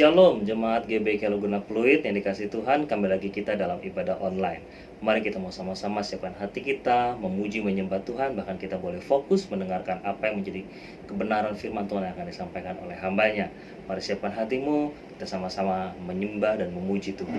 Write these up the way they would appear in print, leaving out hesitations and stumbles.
Shalom jemaat GBI Kaluguna Pluit yang dikasih Tuhan, kembali lagi kita dalam ibadah online. Mari kita mau sama-sama siapkan hati kita, memuji menyembah Tuhan, bahkan kita boleh fokus mendengarkan apa yang menjadi kebenaran firman Tuhan yang akan disampaikan oleh hambanya. Mari siapkan hatimu, kita sama-sama menyembah dan memuji Tuhan.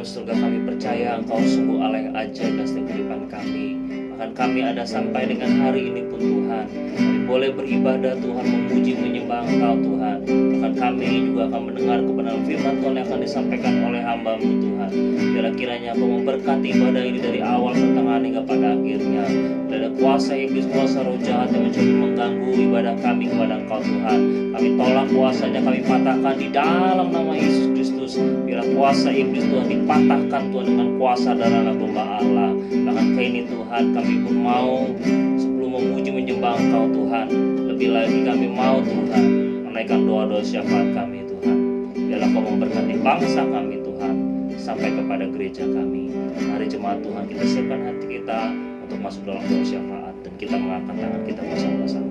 Surga, kami percaya Engkau sungguh Allah yang ajaib dan setiap kehidupan kami. Bahkan kami ada sampai dengan hari ini pun Tuhan, kami boleh beribadah Tuhan, memuji menyembah Engkau Tuhan. Bahkan kami juga akan mendengar kebenaran firman Tuhan yang akan disampaikan oleh hamba-Mu Tuhan. Biarlah kiranya Engkau memberkati ibadah ini dari awal, pertengahan hingga pada akhirnya. Bila ada kuasa iblis, kuasa roh jahat yang mencoba mengganggu ibadah kami kepada Engkau Tuhan, kami tolak kuasanya, kami patahkan di dalam nama Yesus Kristus. Biarlah kuasa iblis Tuhan dipatahkan Tuhan dengan kuasa darah anak domba Allah. Bahkan kini Tuhan, kami pun mau sebelum memuji menyembah Engkau Tuhan, lebih lagi kami mau Tuhan menaikkan doa-doa syafaat kami Tuhan. Biarlah Kau memberkati bangsa kami Tuhan, sampai kepada gereja kami. Mari jemaat Tuhan, kita siapkan hati kita untuk masuk dalam doa syafaat, dan kita mengangkat tangan kita bersama-sama.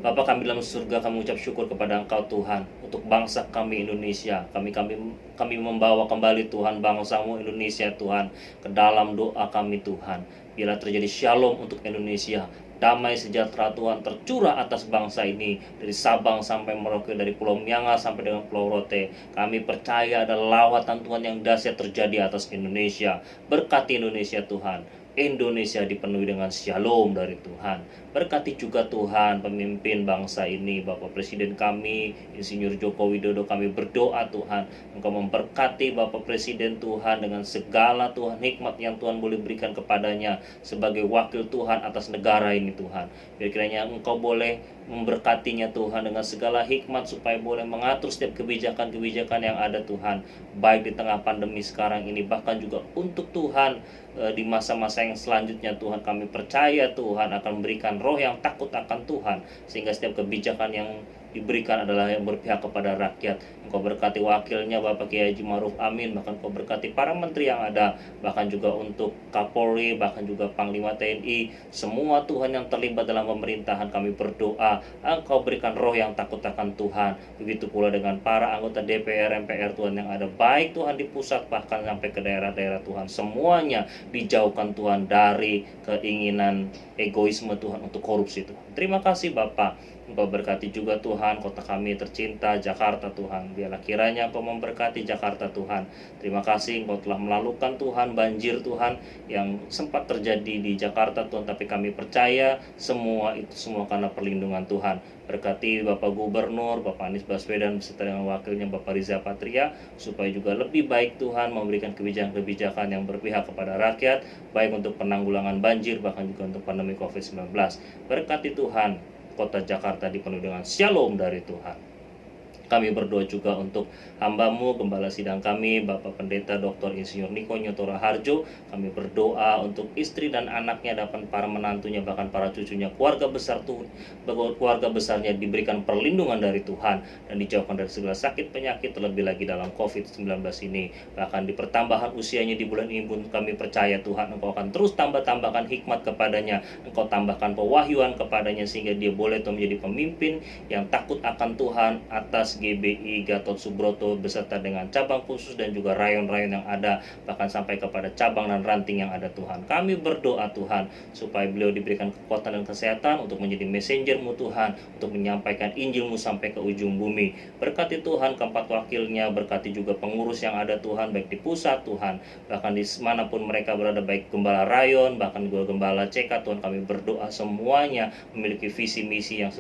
Bapa kami dalam surga, kami ucap syukur kepada Engkau Tuhan untuk bangsa kami Indonesia. Kami membawa kembali Tuhan bangsa-Mu Indonesia Tuhan ke dalam doa kami Tuhan. Biarlah terjadi shalom untuk Indonesia. Damai sejahtera Tuhan tercurah atas bangsa ini, dari Sabang sampai Merauke, dari Pulau Myanga sampai dengan Pulau Rote. Kami percaya ada lawatan Tuhan yang dahsyat terjadi atas Indonesia. Berkati Indonesia Tuhan. Indonesia dipenuhi dengan shalom dari Tuhan. Berkati juga Tuhan pemimpin bangsa ini, Bapak Presiden kami, Insinyur Joko Widodo, kami berdoa Tuhan, Engkau memberkati Bapak Presiden Tuhan dengan segala Tuhan hikmat yang Tuhan boleh berikan kepadanya sebagai wakil Tuhan atas negara ini Tuhan. Biar kiranya Engkau boleh memberkatinya Tuhan dengan segala hikmat supaya boleh mengatur setiap kebijakan-kebijakan yang ada Tuhan, baik di tengah pandemi sekarang ini, bahkan juga untuk Tuhan di masa-masa yang selanjutnya Tuhan. Kami percaya Tuhan akan memberikan roh yang takut akan Tuhan, sehingga setiap kebijakan yang diberikan adalah yang berpihak kepada rakyat. Engkau berkati wakilnya Bapak Kiai Haji Ma'ruf Amin, bahkan Engkau berkati para menteri yang ada, bahkan juga untuk Kapolri, bahkan juga Panglima TNI, semua Tuhan yang terlibat dalam pemerintahan. Kami berdoa Engkau berikan roh yang takut akan Tuhan. Begitu pula dengan para anggota DPR, MPR Tuhan yang ada, baik Tuhan di pusat bahkan sampai ke daerah-daerah Tuhan, semuanya dijauhkan Tuhan dari keinginan egoisme Tuhan untuk korupsi Tuhan. Terima kasih Bapak. Engkau berkati juga Tuhan kota kami tercinta Jakarta Tuhan. Biarlah kiranya Engkau memberkati Jakarta Tuhan. Terima kasih Engkau telah melalukan Tuhan banjir Tuhan yang sempat terjadi di Jakarta Tuhan, tapi kami percaya semua karena perlindungan Tuhan. Berkati Bapak Gubernur, Bapak Anies Baswedan beserta dengan wakilnya Bapak Riza Patria, supaya juga lebih baik Tuhan memberikan kebijakan-kebijakan yang berpihak kepada rakyat, baik untuk penanggulangan banjir bahkan juga untuk pandemi COVID-19. Berkati Tuhan kota Jakarta dipenuhi dengan shalom dari Tuhan. Kami berdoa juga untuk hamba-Mu, Gembala Sidang kami, Bapak Pendeta Dr. Insinyur Niko Nyotora Harjo. Kami berdoa untuk istri dan anaknya, dapat para menantunya, bahkan para cucunya, keluarga besar Tuhan, keluarga besarnya diberikan perlindungan dari Tuhan dan dijauhkan dari segala sakit penyakit, terlebih lagi dalam COVID-19 ini. Bahkan di pertambahan usianya di bulan ini pun kami percaya Tuhan Engkau akan terus tambahkan hikmat kepadanya, Engkau tambahkan pewahyuan kepadanya, sehingga dia boleh menjadi pemimpin yang takut akan Tuhan atas GBI Gatot Subroto beserta dengan cabang khusus dan juga rayon-rayon yang ada, bahkan sampai kepada cabang dan ranting yang ada Tuhan. Kami berdoa Tuhan supaya beliau diberikan kekuatan dan kesehatan untuk menjadi messenger-Mu Tuhan, untuk menyampaikan Injil-Mu sampai ke ujung bumi. Berkati Tuhan keempat wakilnya, berkati juga pengurus yang ada Tuhan, baik di pusat Tuhan, bahkan di manapun mereka berada, baik gembala rayon, bahkan juga gembala CK Tuhan. Kami berdoa semuanya memiliki visi misi yang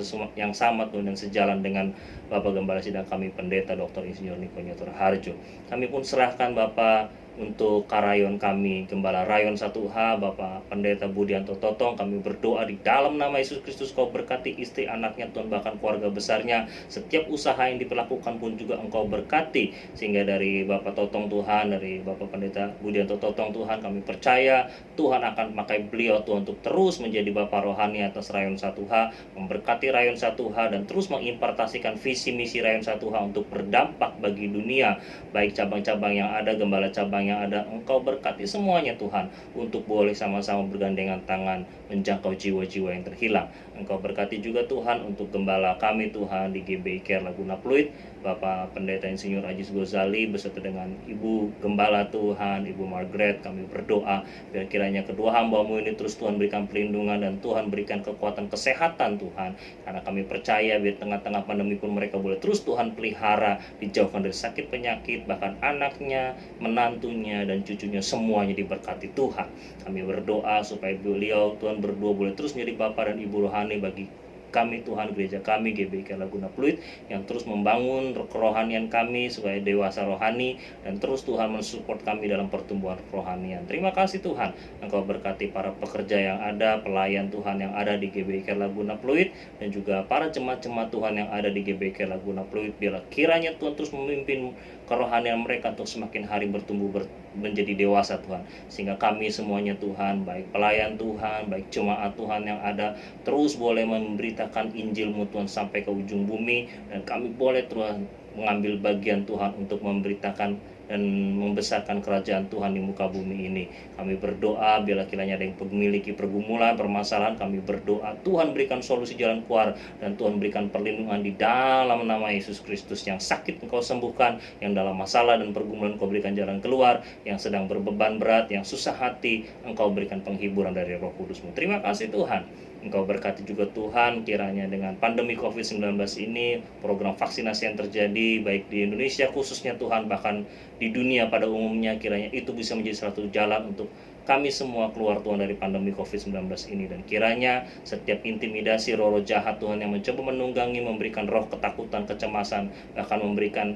sama Tuhan, dan sejalan dengan Bapak Gembala Sidang kami Pendeta Dr. Insinyur Niko Nyotora Harjo. Kami pun serahkan Bapak untuk karayon kami, Gembala Rayon 1H, Bapak Pendeta Budianto Totong. Kami berdoa di dalam nama Yesus Kristus, Kau berkati istri anaknya Tuhan, bahkan keluarga besarnya. Setiap usaha yang diperlakukan pun juga Engkau berkati, sehingga dari Bapak Totong Tuhan, dari Bapak Pendeta Budianto Totong Tuhan, kami percaya Tuhan akan memakai beliau Tuhan untuk terus menjadi Bapak rohani atas Rayon 1H, memberkati Rayon 1H dan terus mengimpartasikan visi misi Rayon 1H untuk berdampak bagi dunia, baik cabang-cabang yang ada, gembala cabang yang ada. Engkau berkati semuanya Tuhan, untuk boleh sama-sama bergandengan tangan menjangkau jiwa-jiwa yang terhilang. Engkau berkati juga Tuhan untuk gembala kami Tuhan di GBI Care Laguna Pluit, Bapak Pendeta Insinyur Ajis Gozali beserta dengan Ibu Gembala Tuhan, Ibu Margaret. Kami berdoa biar kiranya kedua hamba-Mu ini terus Tuhan berikan perlindungan dan Tuhan berikan kekuatan kesehatan Tuhan, karena kami percaya biar tengah-tengah pandemi pun mereka boleh terus Tuhan pelihara, dijauhkan dari sakit penyakit, bahkan anaknya, menantunya dan cucunya semuanya diberkati Tuhan. Kami berdoa supaya beliau Tuhan berdua boleh terus menjadi Bapak dan Ibu rohani bagi kami Tuhan, gereja kami GBI Care Laguna Pluit, yang terus membangun kerohanian kami supaya dewasa rohani, dan terus Tuhan mensupport kami dalam pertumbuhan kerohanian. Terima kasih Tuhan, Engkau berkati para pekerja yang ada, pelayan Tuhan yang ada di GBI Care Laguna Pluit, dan juga para jemaat-jemaat Tuhan yang ada di GBI Care Laguna Pluit. Biarlah kiranya Tuhan terus memimpin kerohanian mereka untuk semakin hari bertumbuh menjadi dewasa Tuhan, sehingga kami semuanya Tuhan, baik pelayan Tuhan, baik jemaat Tuhan yang ada, terus boleh memberitakan Injil-Mu Tuhan sampai ke ujung bumi, dan kami boleh Tuhan mengambil bagian Tuhan untuk memberitakan dan membesarkan kerajaan Tuhan di muka bumi ini. Kami berdoa bila kiranya ada yang memiliki pergumulan, permasalahan, kami berdoa Tuhan berikan solusi jalan keluar, dan Tuhan berikan perlindungan di dalam nama Yesus Kristus. Yang sakit Engkau sembuhkan, yang dalam masalah dan pergumulan Engkau berikan jalan keluar, yang sedang berbeban berat, yang susah hati, Engkau berikan penghiburan dari Roh Kudus-Mu. Terima kasih Tuhan. Engkau berkati juga Tuhan kiranya dengan pandemi COVID-19 ini, program vaksinasi yang terjadi baik di Indonesia khususnya Tuhan, bahkan di dunia pada umumnya, kiranya itu bisa menjadi satu jalan untuk kami semua keluar Tuhan dari pandemi COVID-19 ini. Dan kiranya setiap intimidasi roh-roh jahat Tuhan yang mencoba menunggangi, memberikan roh ketakutan, kecemasan, bahkan memberikan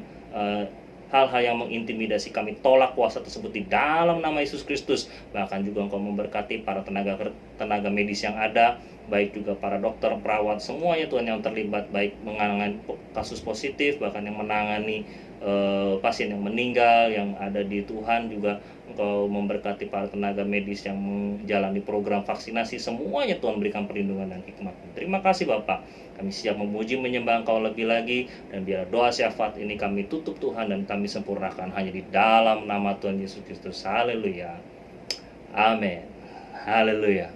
hal-hal yang mengintimidasi, kami tolak kuasa tersebut di dalam nama Yesus Kristus. Bahkan juga Engkau memberkati para tenaga medis yang ada, baik juga para dokter, perawat, semuanya Tuhan yang terlibat, baik menangani kasus positif, bahkan yang menangani pasien yang meninggal yang ada di Tuhan. Juga Engkau memberkati para tenaga medis yang menjalani program vaksinasi, semuanya Tuhan berikan perlindungan dan hikmat. Terima kasih Bapak, kami siap memuji menyembah Engkau lebih lagi, dan biar doa syafaat ini kami tutup Tuhan dan kami sempurnakan hanya di dalam nama Tuhan Yesus Kristus. Haleluya, amin, haleluya.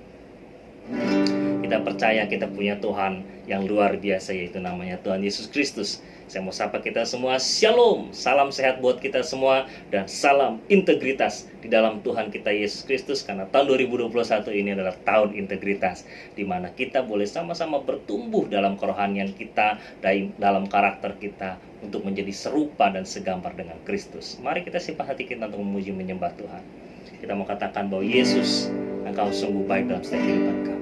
Kita percaya kita punya Tuhan yang luar biasa, yaitu namanya Tuhan Yesus Kristus. Saya mau sapa kita semua, shalom, salam sehat buat kita semua, dan salam integritas di dalam Tuhan kita Yesus Kristus. Karena tahun 2021 ini adalah tahun integritas, di mana kita boleh sama-sama bertumbuh dalam kerohanian kita, dalam karakter kita, untuk menjadi serupa dan segambar dengan Kristus. Mari kita simpan hati kita untuk memuji menyembah Tuhan. Kita mau katakan bahwa Yesus, Engkau sungguh baik dalam setiap kehidupan kami.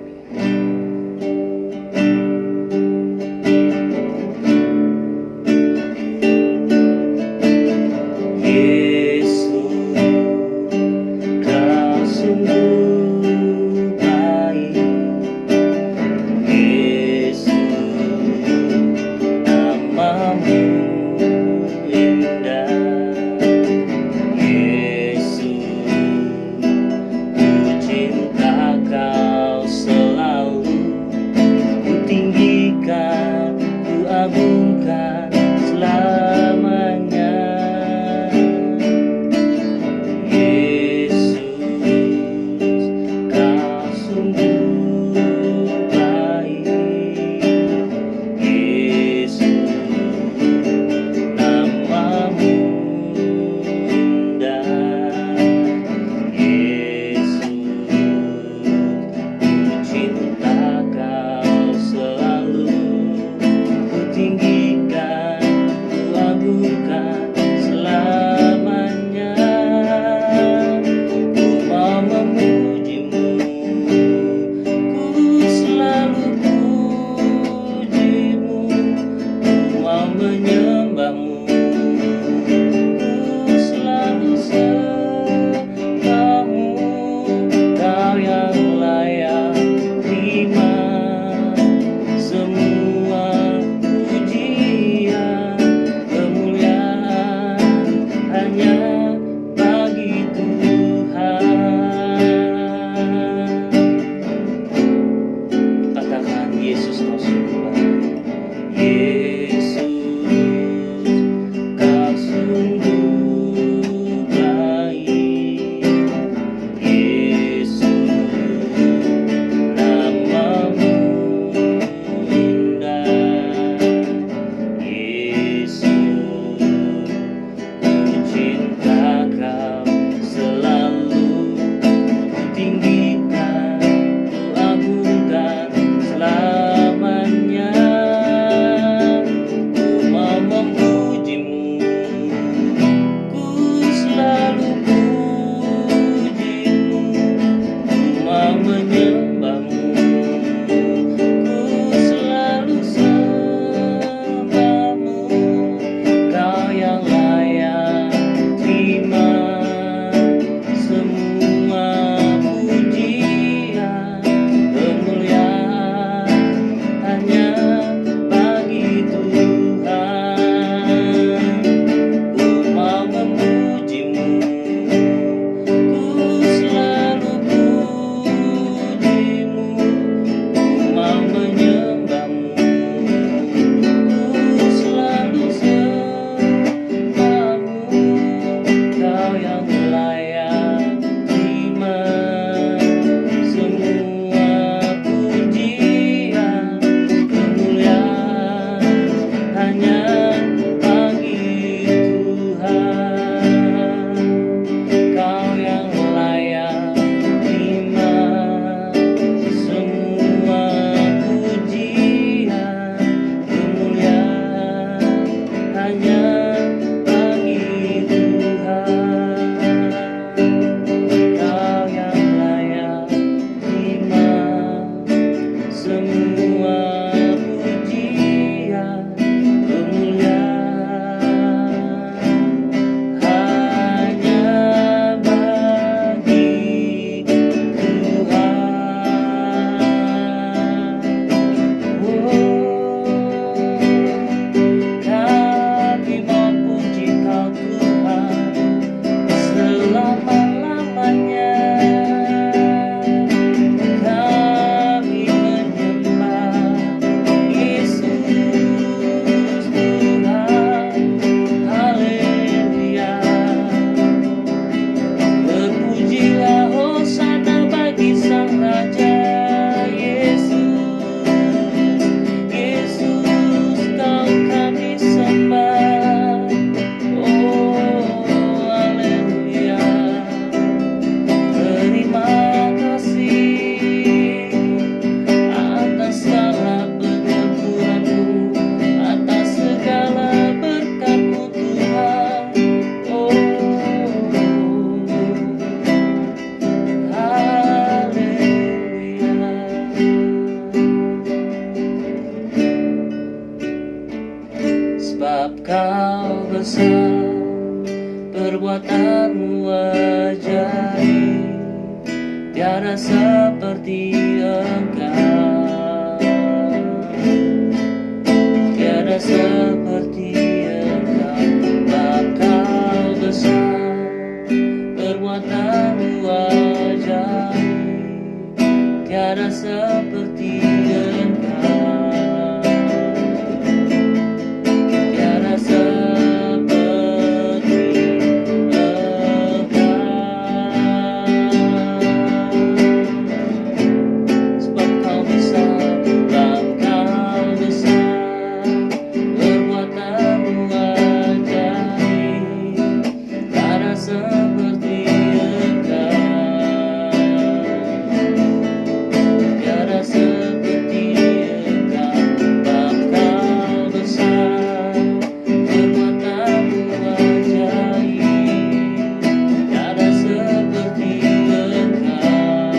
Kau besar, perbuatanmu ajaib, tiada seperti Engkau, tiada seperti Engkau. Sebab Kau besar, perbuatanmu ajaib, tiada seperti Engkau, tiada seperti Engkau. Sebab Kau besar, sebab Kau besar, perbuatanmu ajaib, tiada seperti Engkau, tiada seperti Engkau. Sebab Kau besar, perbuatanmu ajaib, tiada seperti Engkau,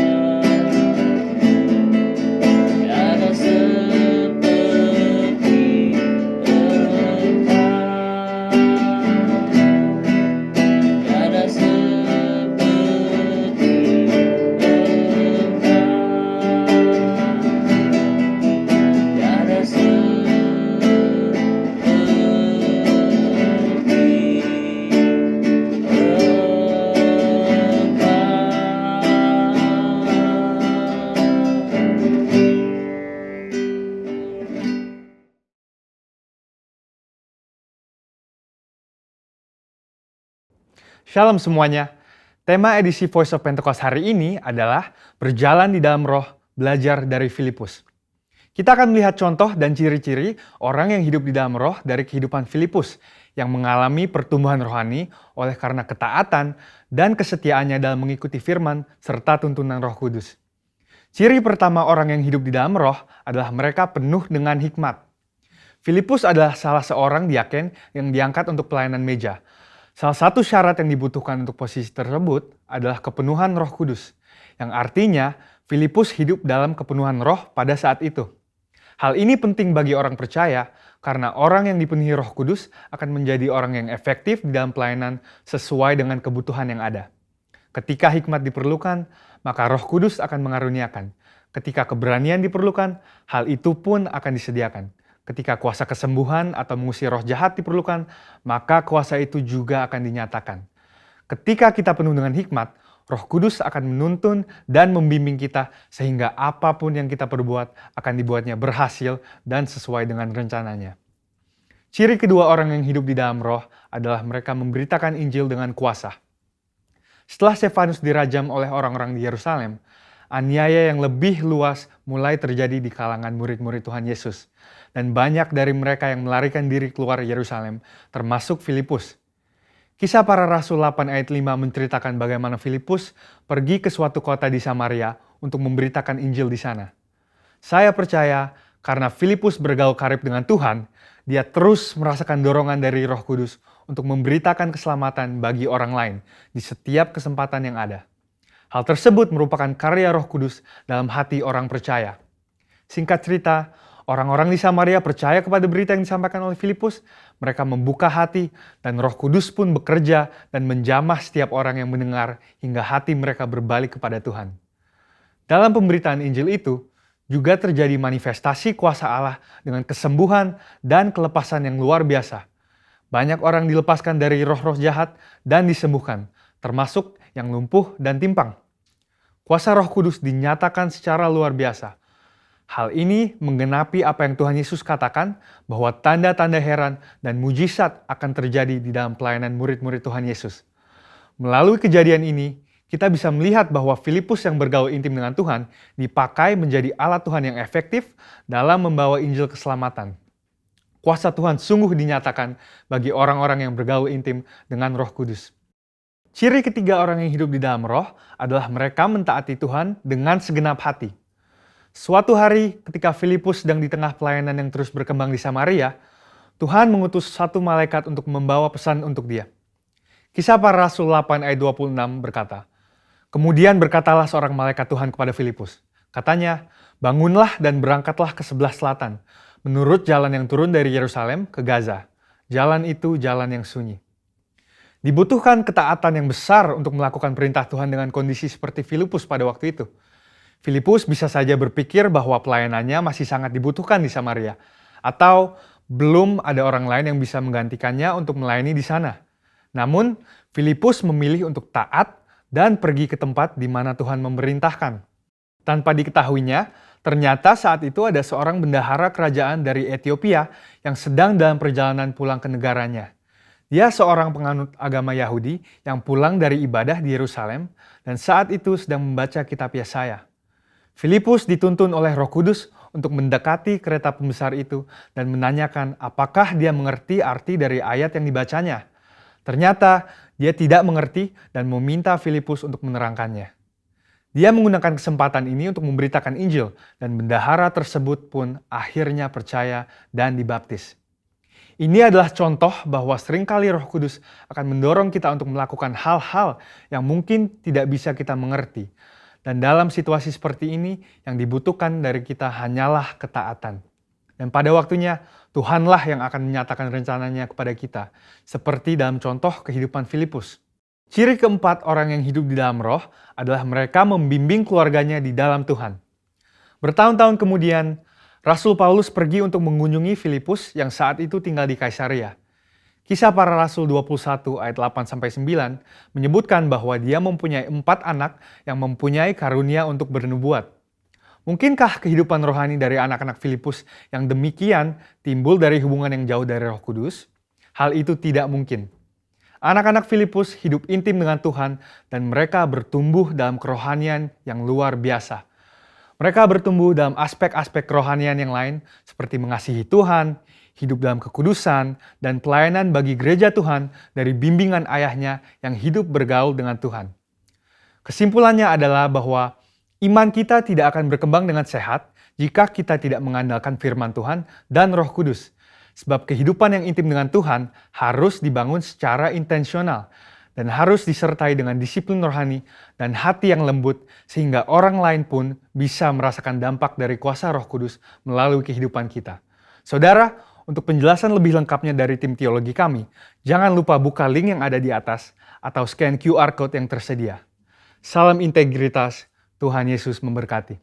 tiada seperti Engkau, tiada seperti Engkau, tiada Shalom semuanya. Tema edisi Voice of Pentecost hari ini adalah berjalan di dalam roh, belajar dari Filipus. Kita akan melihat contoh dan ciri-ciri orang yang hidup di dalam roh dari kehidupan Filipus yang mengalami pertumbuhan rohani oleh karena ketaatan dan kesetiaannya dalam mengikuti firman serta tuntunan Roh Kudus. Ciri pertama orang yang hidup di dalam roh adalah mereka penuh dengan hikmat. Filipus adalah salah seorang diaken yang diangkat untuk pelayanan meja. Salah satu syarat yang dibutuhkan untuk posisi tersebut adalah kepenuhan Roh Kudus, yang artinya Filipus hidup dalam kepenuhan roh pada saat itu. Hal ini penting bagi orang percaya karena orang yang dipenuhi Roh Kudus akan menjadi orang yang efektif di dalam pelayanan sesuai dengan kebutuhan yang ada. Ketika hikmat diperlukan, maka Roh Kudus akan mengaruniakan. Ketika keberanian diperlukan, hal itu pun akan disediakan. Ketika kuasa kesembuhan atau mengusir roh jahat diperlukan, maka kuasa itu juga akan dinyatakan. Ketika kita penuh dengan hikmat, Roh Kudus akan menuntun dan membimbing kita sehingga apapun yang kita perbuat akan dibuatnya berhasil dan sesuai dengan rencananya. Ciri kedua orang yang hidup di dalam roh adalah mereka memberitakan Injil dengan kuasa. Setelah Stefanus dirajam oleh orang-orang di Yerusalem, aniaya yang lebih luas mulai terjadi di kalangan murid-murid Tuhan Yesus. Dan banyak dari mereka yang melarikan diri keluar Yerusalem, termasuk Filipus. Kisah Para Rasul 8 ayat 5 menceritakan bagaimana Filipus pergi ke suatu kota di Samaria untuk memberitakan Injil di sana. Saya percaya karena Filipus bergaul karib dengan Tuhan, dia terus merasakan dorongan dari Roh Kudus untuk memberitakan keselamatan bagi orang lain di setiap kesempatan yang ada. Hal tersebut merupakan karya Roh Kudus dalam hati orang percaya. Singkat cerita, orang-orang di Samaria percaya kepada berita yang disampaikan oleh Filipus. Mereka membuka hati dan Roh Kudus pun bekerja dan menjamah setiap orang yang mendengar hingga hati mereka berbalik kepada Tuhan. Dalam pemberitaan Injil itu, juga terjadi manifestasi kuasa Allah dengan kesembuhan dan kelepasan yang luar biasa. Banyak orang dilepaskan dari roh-roh jahat dan disembuhkan, termasuk yang lumpuh dan timpang. Kuasa Roh Kudus dinyatakan secara luar biasa. Hal ini menggenapi apa yang Tuhan Yesus katakan bahwa tanda-tanda heran dan mujizat akan terjadi di dalam pelayanan murid-murid Tuhan Yesus. Melalui kejadian ini, kita bisa melihat bahwa Filipus yang bergaul intim dengan Tuhan dipakai menjadi alat Tuhan yang efektif dalam membawa Injil keselamatan. Kuasa Tuhan sungguh dinyatakan bagi orang-orang yang bergaul intim dengan Roh Kudus. Ciri ketiga orang yang hidup di dalam roh adalah mereka mentaati Tuhan dengan segenap hati. Suatu hari ketika Filipus sedang di tengah pelayanan yang terus berkembang di Samaria, Tuhan mengutus satu malaikat untuk membawa pesan untuk dia. Kisah Para Rasul 8 ayat 26 berkata, "Kemudian berkatalah seorang malaikat Tuhan kepada Filipus. Katanya, bangunlah dan berangkatlah ke sebelah selatan, menurut jalan yang turun dari Yerusalem ke Gaza. Jalan itu jalan yang sunyi. Dibutuhkan ketaatan yang besar untuk melakukan perintah Tuhan dengan kondisi seperti Filipus pada waktu itu. Filipus bisa saja berpikir bahwa pelayanannya masih sangat dibutuhkan di Samaria, atau belum ada orang lain yang bisa menggantikannya untuk melayani di sana. Namun, Filipus memilih untuk taat dan pergi ke tempat di mana Tuhan memerintahkan. Tanpa diketahuinya, ternyata saat itu ada seorang bendahara kerajaan dari Ethiopia yang sedang dalam perjalanan pulang ke negaranya. Dia seorang penganut agama Yahudi yang pulang dari ibadah di Yerusalem dan saat itu sedang membaca kitab Yesaya. Filipus dituntun oleh Roh Kudus untuk mendekati kereta pembesar itu dan menanyakan apakah dia mengerti arti dari ayat yang dibacanya. Ternyata dia tidak mengerti dan meminta Filipus untuk menerangkannya. Dia menggunakan kesempatan ini untuk memberitakan Injil dan bendahara tersebut pun akhirnya percaya dan dibaptis. Ini adalah contoh bahwa seringkali Roh Kudus akan mendorong kita untuk melakukan hal-hal yang mungkin tidak bisa kita mengerti. Dan dalam situasi seperti ini, yang dibutuhkan dari kita hanyalah ketaatan. Dan pada waktunya, Tuhanlah yang akan menyatakan rencananya kepada kita, seperti dalam contoh kehidupan Filipus. Ciri keempat orang yang hidup di dalam Roh adalah mereka membimbing keluarganya di dalam Tuhan. Bertahun-tahun kemudian, Rasul Paulus pergi untuk mengunjungi Filipus yang saat itu tinggal di Kaisaria. Kisah Para Rasul 21 ayat 8-9 menyebutkan bahwa dia mempunyai 4 anak yang mempunyai karunia untuk bernubuat. Mungkinkah kehidupan rohani dari anak-anak Filipus yang demikian timbul dari hubungan yang jauh dari Roh Kudus? Hal itu tidak mungkin. Anak-anak Filipus hidup intim dengan Tuhan dan mereka bertumbuh dalam kerohanian yang luar biasa. Mereka bertumbuh dalam aspek-aspek kerohanian yang lain seperti mengasihi Tuhan, hidup dalam kekudusan, dan pelayanan bagi gereja Tuhan dari bimbingan ayahnya yang hidup bergaul dengan Tuhan. Kesimpulannya adalah bahwa iman kita tidak akan berkembang dengan sehat jika kita tidak mengandalkan firman Tuhan dan Roh Kudus. Sebab kehidupan yang intim dengan Tuhan harus dibangun secara intensional dan harus disertai dengan disiplin rohani dan hati yang lembut sehingga orang lain pun bisa merasakan dampak dari kuasa Roh Kudus melalui kehidupan kita. Saudara, untuk penjelasan lebih lengkapnya dari tim teologi kami, jangan lupa buka link yang ada di atas atau scan QR Code yang tersedia. Salam integritas, Tuhan Yesus memberkati.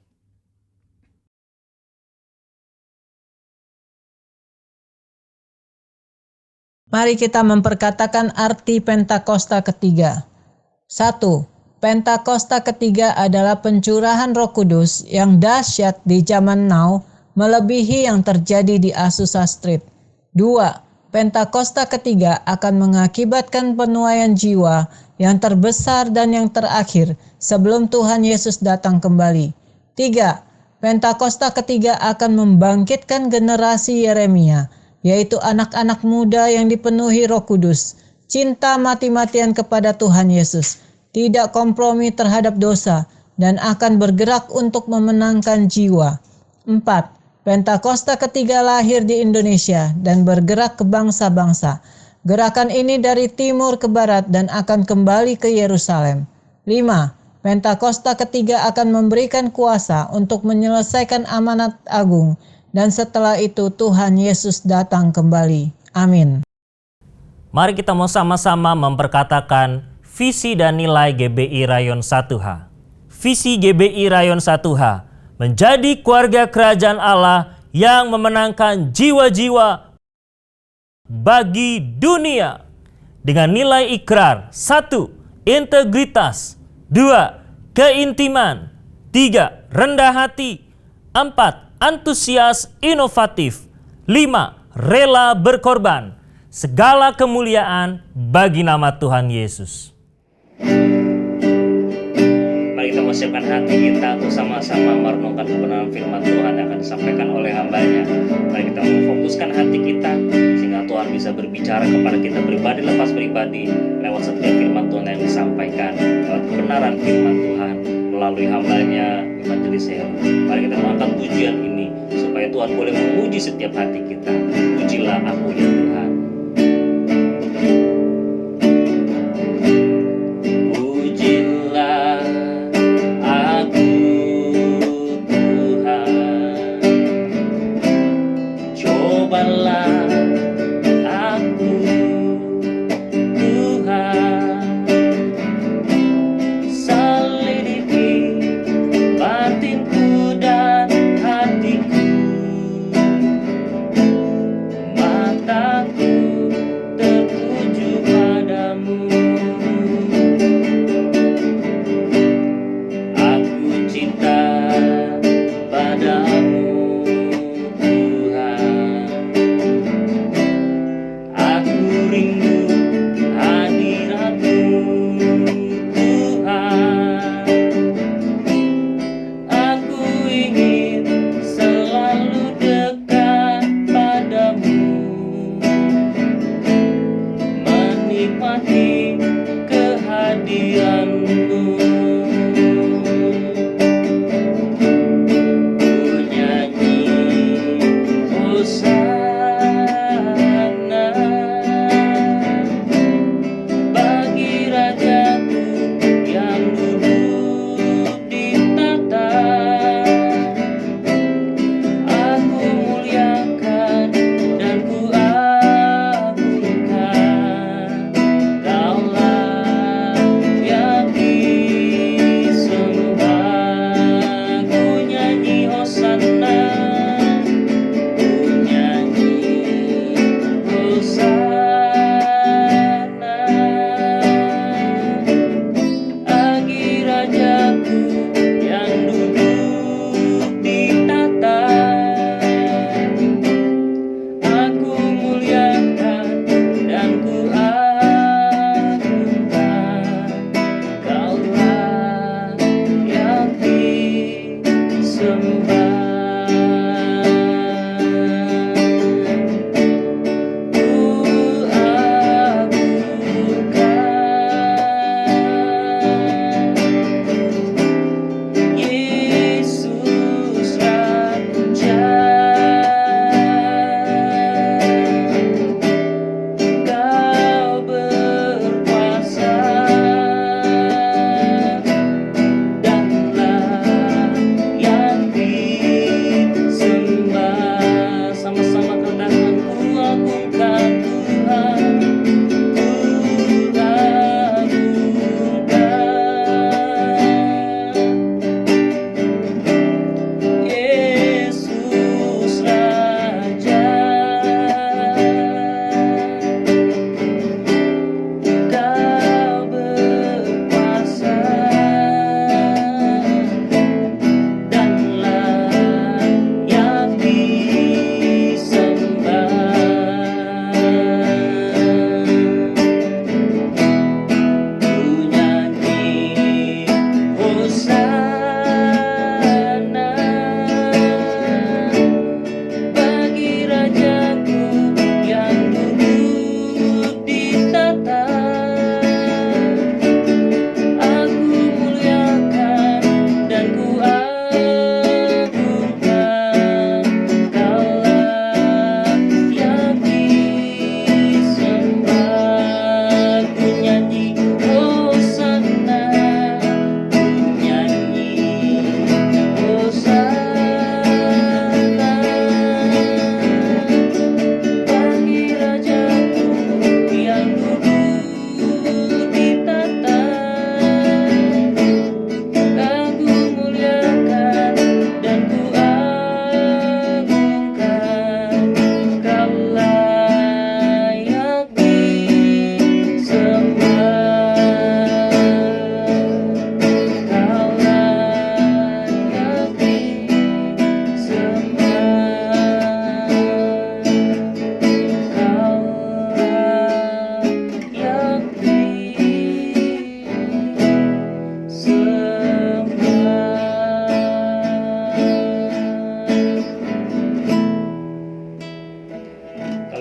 Mari kita memperkatakan arti Pentakosta ketiga. 1. Pentakosta ketiga adalah pencurahan Roh Kudus yang dahsyat di zaman now, melebihi yang terjadi di Azusa Street. 2. Pentakosta ketiga akan mengakibatkan penuaian jiwa yang terbesar dan yang terakhir sebelum Tuhan Yesus datang kembali. 3. Pentakosta ketiga akan membangkitkan generasi Yeremia, yaitu anak-anak muda yang dipenuhi Roh Kudus, cinta mati-matian kepada Tuhan Yesus, tidak kompromi terhadap dosa, dan akan bergerak untuk memenangkan jiwa. 4. Pentakosta ketiga lahir di Indonesia dan bergerak ke bangsa-bangsa. Gerakan ini dari timur ke barat dan akan kembali ke Yerusalem. 5. Pentakosta ketiga akan memberikan kuasa untuk menyelesaikan amanat agung, dan setelah itu Tuhan Yesus datang kembali. Amin. Mari kita mau sama-sama memperkatakan visi dan nilai GBI Rayon 1H. Visi GBI Rayon 1H menjadi keluarga kerajaan Allah yang memenangkan jiwa-jiwa bagi dunia dengan nilai ikrar 1. Integritas 2. Keintiman 3. Rendah hati 4. Antusias inovatif 5. Rela berkorban. Segala kemuliaan bagi nama Tuhan Yesus. Mari kita siapkan hati kita untuk sama-sama merenungkan kebenaran firman Tuhan yang akan disampaikan oleh hamba-Nya. Mari kita memfokuskan hati kita sehingga Tuhan bisa berbicara kepada kita pribadi lepas pribadi lewat setiap firman Tuhan yang disampaikan, lewat kebenaran firman Tuhan melalui hamba-Nya Evangelis Heru. Mari kita mengangkat pujian ini supaya Tuhan boleh menguji setiap hati kita. Ujilah aku ya Tuhan. Ujilah aku Tuhan, cobalah aku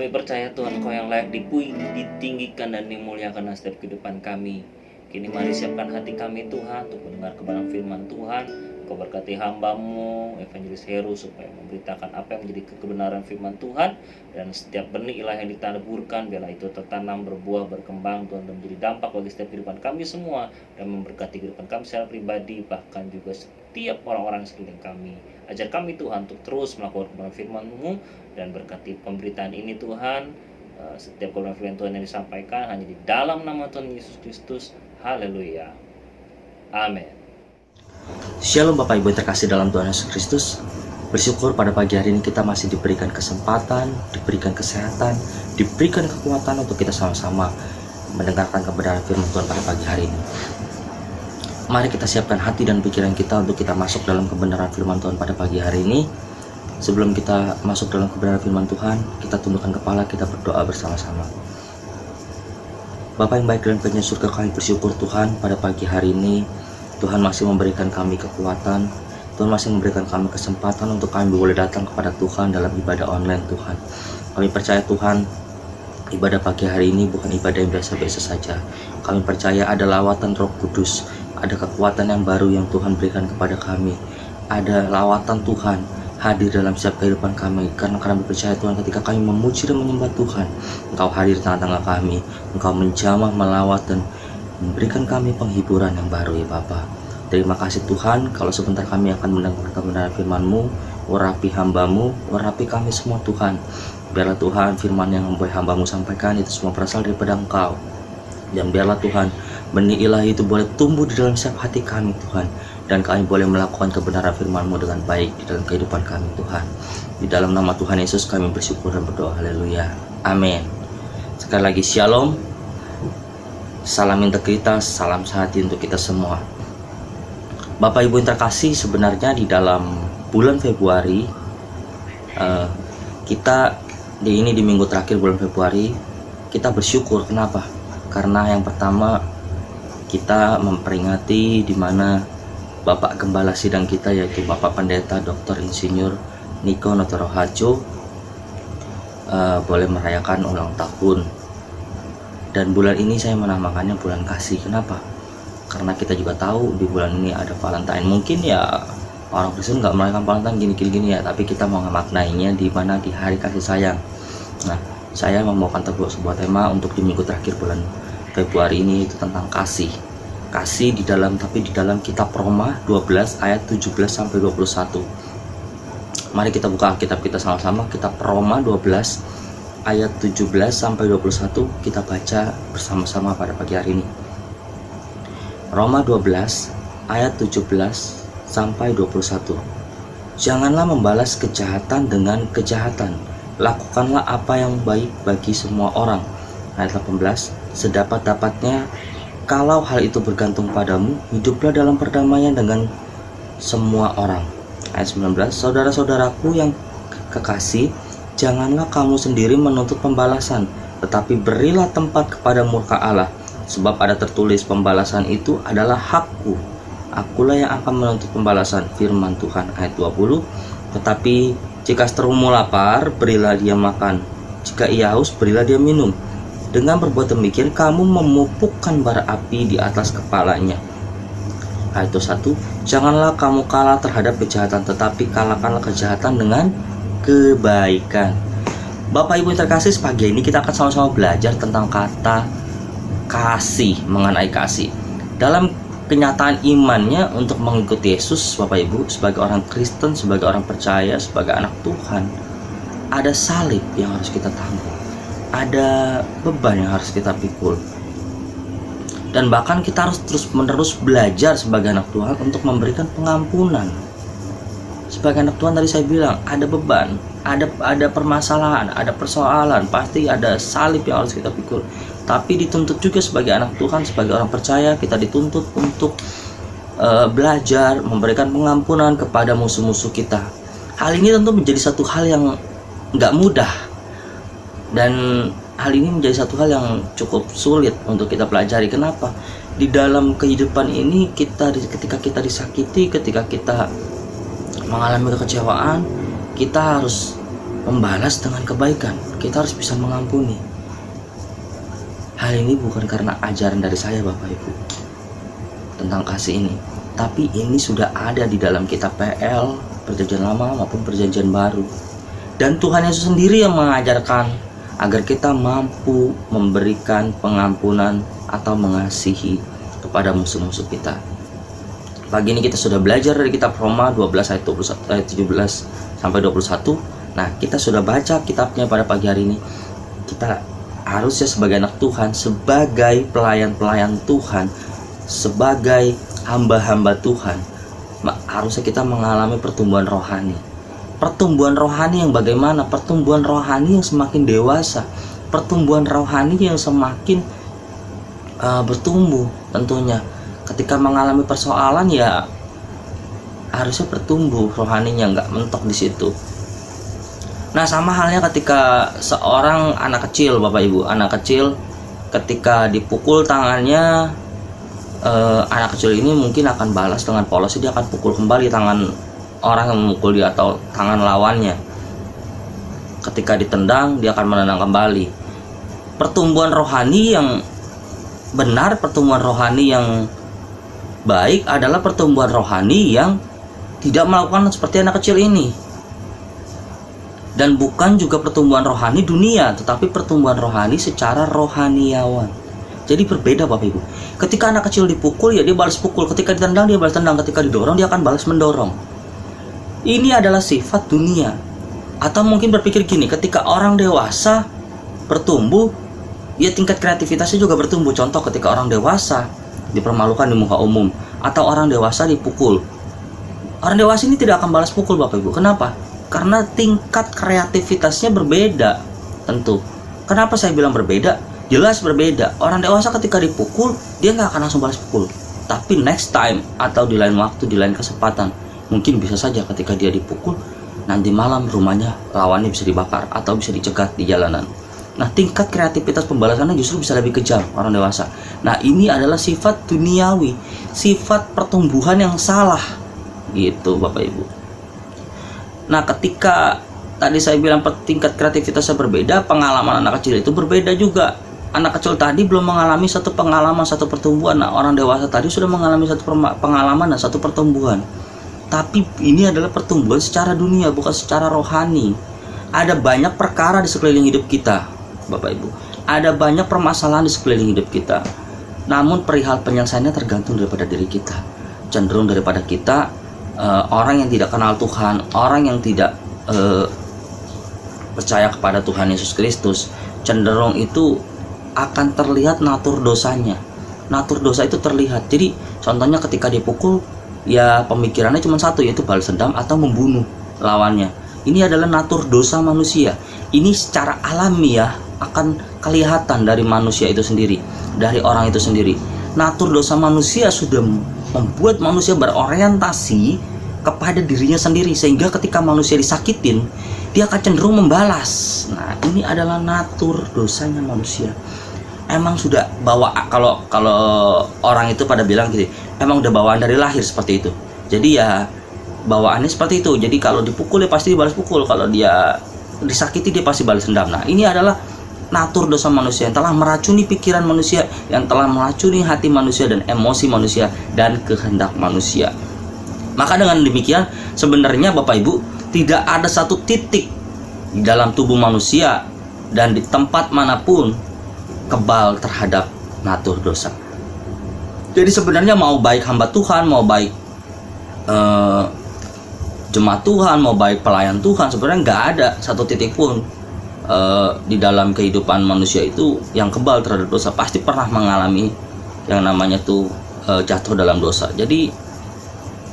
Kami percaya Tuhan Engkau yang layak ditinggikan dan dimuliakan dalam setiap kehidupan kami. Kini mari siapkan hati kami Tuhan untuk mendengar kebenaran firman Tuhan. Engkau berkati hamba-Mu, Evangelis Heru, supaya memberitakan apa yang menjadi kebenaran firman Tuhan. Dan setiap benih ilahi yang ditaburkan, biarlah itu tertanam, berbuah, berkembang Tuhan, dan menjadi dampak bagi setiap kehidupan kami semua. Dan memberkati kehidupan kami secara pribadi, bahkan juga setiap orang-orang sekeliling kami. Ajar kami Tuhan untuk terus melakukan kebenaran firman-Mu, dan berkati pemberitaan ini Tuhan. Setiap kebenaran firman Tuhan yang disampaikan hanya di dalam nama Tuhan Yesus Kristus. Haleluya. Amin. Shalom Bapak Ibu yang terkasih dalam Tuhan Yesus Kristus. Bersyukur pada pagi hari ini kita masih diberikan kesempatan, diberikan kesehatan, diberikan kekuatan untuk kita sama-sama mendengarkan kebenaran firman Tuhan pada pagi hari ini. Mari kita siapkan hati dan pikiran kita untuk kita masuk dalam kebenaran firman Tuhan pada pagi hari ini. Sebelum kita masuk dalam kebenaran firman Tuhan, kita tundukkan kepala, kita berdoa bersama-sama. Bapa yang baik dalam kerajaan surga, kami bersyukur Tuhan pada pagi hari ini Tuhan masih memberikan kami kekuatan, Tuhan masih memberikan kami kesempatan untuk kami boleh datang kepada Tuhan dalam ibadah online Tuhan. Kami percaya Tuhan, ibadah pagi hari ini bukan ibadah yang biasa-biasa saja. Kami percaya ada lawatan Roh Kudus, ada kekuatan yang baru yang Tuhan berikan kepada kami. Ada lawatan Tuhan hadir dalam setiap kehidupan kami, karena kami percaya Tuhan ketika kami memuji dan menyembah Tuhan, Engkau hadir di tengah-tengah kami, Engkau menjamah, melawat, dan memberikan kami penghiburan yang baru ya Bapa. Terima kasih Tuhan, kalau sebentar kami akan mendengar kebenaran firman-Mu. Urapi hamba-Mu, urapi kami semua Tuhan. Biarlah Tuhan firman yang boleh hamba-Mu sampaikan itu semua berasal daripada Engkau. Dan biarlah Tuhan benih ilahi itu boleh tumbuh di dalam setiap hati kami Tuhan. Dan kami boleh melakukan kebenaran firman-Mu dengan baik di dalam kehidupan kami Tuhan. Di dalam nama Tuhan Yesus kami bersyukur dan berdoa. Haleluya. Amin. Sekali lagi shalom. Salam integritas, salam sehati untuk kita semua. Bapak Ibu yang terkasih, sebenarnya di dalam bulan Februari, kita di minggu terakhir bulan Februari, kita bersyukur. Kenapa? Karena yang pertama, kita memperingati di mana Bapak Gembala Sidang kita, yaitu Bapak Pendeta Dr. Insinyur Niko Notorohajo boleh merayakan ulang tahun. Dan bulan ini saya menamakannya bulan kasih. Kenapa? Karena kita juga tahu di bulan ini ada Valentine. Mungkin ya orang Kristen nggak merayakan Valentine gini ya, tapi kita mau memaknainya di mana di hari kasih sayang. Nah, saya membawakan sebuah tema untuk di minggu terakhir bulan Februari ini, itu tentang kasih. Kasih di dalam kitab Roma 12 ayat 17 sampai 21. Mari kita buka Alkitab kita sama-sama, kitab Roma 12 ayat 17 sampai 21, kita baca bersama-sama pada pagi hari ini. Roma 12 ayat 17 sampai 21. Janganlah membalas kejahatan dengan kejahatan. Lakukanlah apa yang baik bagi semua orang. Ayat 18. Sedapat-dapatnya, kalau hal itu bergantung padamu, hiduplah dalam perdamaian dengan semua orang. Ayat 19. Saudara-saudaraku yang kekasih, janganlah kamu sendiri menuntut pembalasan, tetapi berilah tempat kepada murka Allah. Sebab ada tertulis, pembalasan itu adalah hakku. Akulah yang akan menuntut pembalasan. Firman Tuhan. Ayat 20. Tetapi jika seterumu lapar, berilah dia makan. Jika ia haus, berilah dia minum. Dengan berbuat demikian, kamu memupukkan bara api di atas kepalanya. Ayat 21. Janganlah kamu kalah terhadap kejahatan, tetapi kalahkanlah kejahatan dengan kebaikan. Bapak Ibu yang terkasih, pagi ini kita akan sama-sama belajar tentang kata kasih, mengenai kasih. Dalam kenyataan imannya untuk mengikuti Yesus, Bapak Ibu, sebagai orang Kristen, sebagai orang percaya, sebagai anak Tuhan, ada salib yang harus kita tanggung, ada beban yang harus kita pikul. Dan bahkan kita harus terus-menerus belajar sebagai anak Tuhan untuk memberikan pengampunan. Sebagai anak Tuhan, tadi saya bilang ada beban, ada permasalahan, ada persoalan, pasti ada salib yang harus kita pikul. Tapi dituntut juga sebagai anak Tuhan, sebagai orang percaya, kita dituntut untuk belajar memberikan pengampunan kepada musuh-musuh kita. Hal ini tentu menjadi satu hal yang nggak mudah, dan hal ini menjadi satu hal yang cukup sulit untuk kita pelajari. Kenapa? Di dalam kehidupan ini ketika kita disakiti, ketika kita mengalami kekecewaan, kita harus membalas dengan kebaikan. Kita harus bisa mengampuni. Hal ini bukan karena ajaran dari saya Bapak Ibu tentang kasih ini, tapi ini sudah ada di dalam kitab PL, Perjanjian Lama maupun Perjanjian Baru. Dan Tuhan Yesus sendiri yang mengajarkan agar kita mampu memberikan pengampunan atau mengasihi kepada musuh-musuh kita. Pagi ini kita sudah belajar dari kitab Roma 12 ayat 17 sampai 21. Nah, kita sudah baca kitabnya pada pagi hari ini. Kita harusnya sebagai anak Tuhan, sebagai pelayan-pelayan Tuhan, sebagai hamba-hamba Tuhan, harusnya kita mengalami pertumbuhan rohani. Pertumbuhan rohani yang bagaimana? Pertumbuhan rohani yang semakin dewasa, pertumbuhan rohani yang semakin bertumbuh tentunya. Ketika mengalami persoalan ya harusnya bertumbuh rohaninya, nggak mentok di situ. Nah, sama halnya ketika seorang anak kecil, Bapak Ibu, anak kecil ketika dipukul tangannya, anak kecil ini mungkin akan balas dengan polos, dia akan pukul kembali tangan orang yang memukul dia atau tangan lawannya. Ketika ditendang, dia akan menendang kembali. Pertumbuhan rohani yang benar, pertumbuhan rohani yang baik adalah pertumbuhan rohani yang tidak melakukan seperti anak kecil ini. Dan bukan juga pertumbuhan rohani dunia, tetapi pertumbuhan rohani secara rohaniawan. Jadi berbeda Bapak Ibu. Ketika anak kecil dipukul ya dia balas pukul, ketika ditendang dia balas tendang, ketika didorong dia akan balas mendorong. Ini adalah sifat dunia. Atau mungkin berpikir gini, ketika orang dewasa bertumbuh, ya tingkat kreativitasnya juga bertumbuh. Contoh ketika orang dewasa dipermalukan di muka umum, atau orang dewasa dipukul. Orang dewasa ini tidak akan balas pukul Bapak Ibu. Kenapa? Karena tingkat kreativitasnya berbeda tentu. Kenapa saya bilang berbeda? Jelas berbeda. Orang dewasa ketika dipukul, dia nggak akan langsung balas pukul. Tapi next time atau di lain waktu, di lain kesempatan, mungkin bisa saja ketika dia dipukul, nanti malam rumahnya lawannya bisa dibakar atau bisa dicegat di jalanan. Nah, tingkat kreativitas pembalasannya justru bisa lebih kejam orang dewasa. Nah, ini adalah sifat duniawi, sifat pertumbuhan yang salah gitu Bapak Ibu. Nah, ketika tadi saya bilang tingkat kreativitasnya berbeda, pengalaman anak kecil itu berbeda juga. Anak kecil tadi belum mengalami satu pengalaman, satu pertumbuhan. Nah, orang dewasa tadi sudah mengalami satu pengalaman dan satu pertumbuhan. Tapi ini adalah pertumbuhan secara dunia, bukan secara rohani. Ada banyak perkara di sekeliling hidup kita, Bapak Ibu. Ada banyak permasalahan di sekeliling hidup kita. Namun perihal penyelesaiannya tergantung daripada diri kita. Cenderung daripada kita, orang yang tidak kenal Tuhan, orang yang tidak percaya kepada Tuhan Yesus Kristus, cenderung itu akan terlihat natur dosanya. Natur dosa itu terlihat. Jadi contohnya ketika dipukul, ya pemikirannya cuma satu, yaitu balas dendam atau membunuh lawannya. Ini adalah natur dosa manusia. Ini secara alamiah akan kelihatan dari manusia itu sendiri, dari orang itu sendiri. Natur dosa manusia sudah membuat manusia berorientasi kepada dirinya sendiri, sehingga ketika manusia disakitin, dia akan cenderung membalas. Nah, ini adalah natur dosanya manusia. Emang sudah bawa, kalau orang itu pada bilang gitu, emang udah bawaan dari lahir seperti itu. Jadi ya bawaannya seperti itu. Jadi kalau dipukul ya pasti dibalas pukul, kalau dia disakiti dia pasti balas dendam. Nah, ini adalah natur dosa manusia yang telah meracuni pikiran manusia, yang telah meracuni hati manusia dan emosi manusia dan kehendak manusia. Maka dengan demikian sebenarnya Bapak Ibu, tidak ada satu titik di dalam tubuh manusia dan di tempat manapun kebal terhadap natur dosa. Jadi sebenarnya mau baik hamba Tuhan, mau baik jemaat Tuhan, mau baik pelayan Tuhan, sebenarnya nggak ada satu titik pun di dalam kehidupan manusia itu yang kebal terhadap dosa. Pasti pernah mengalami yang namanya tuh jatuh dalam dosa. Jadi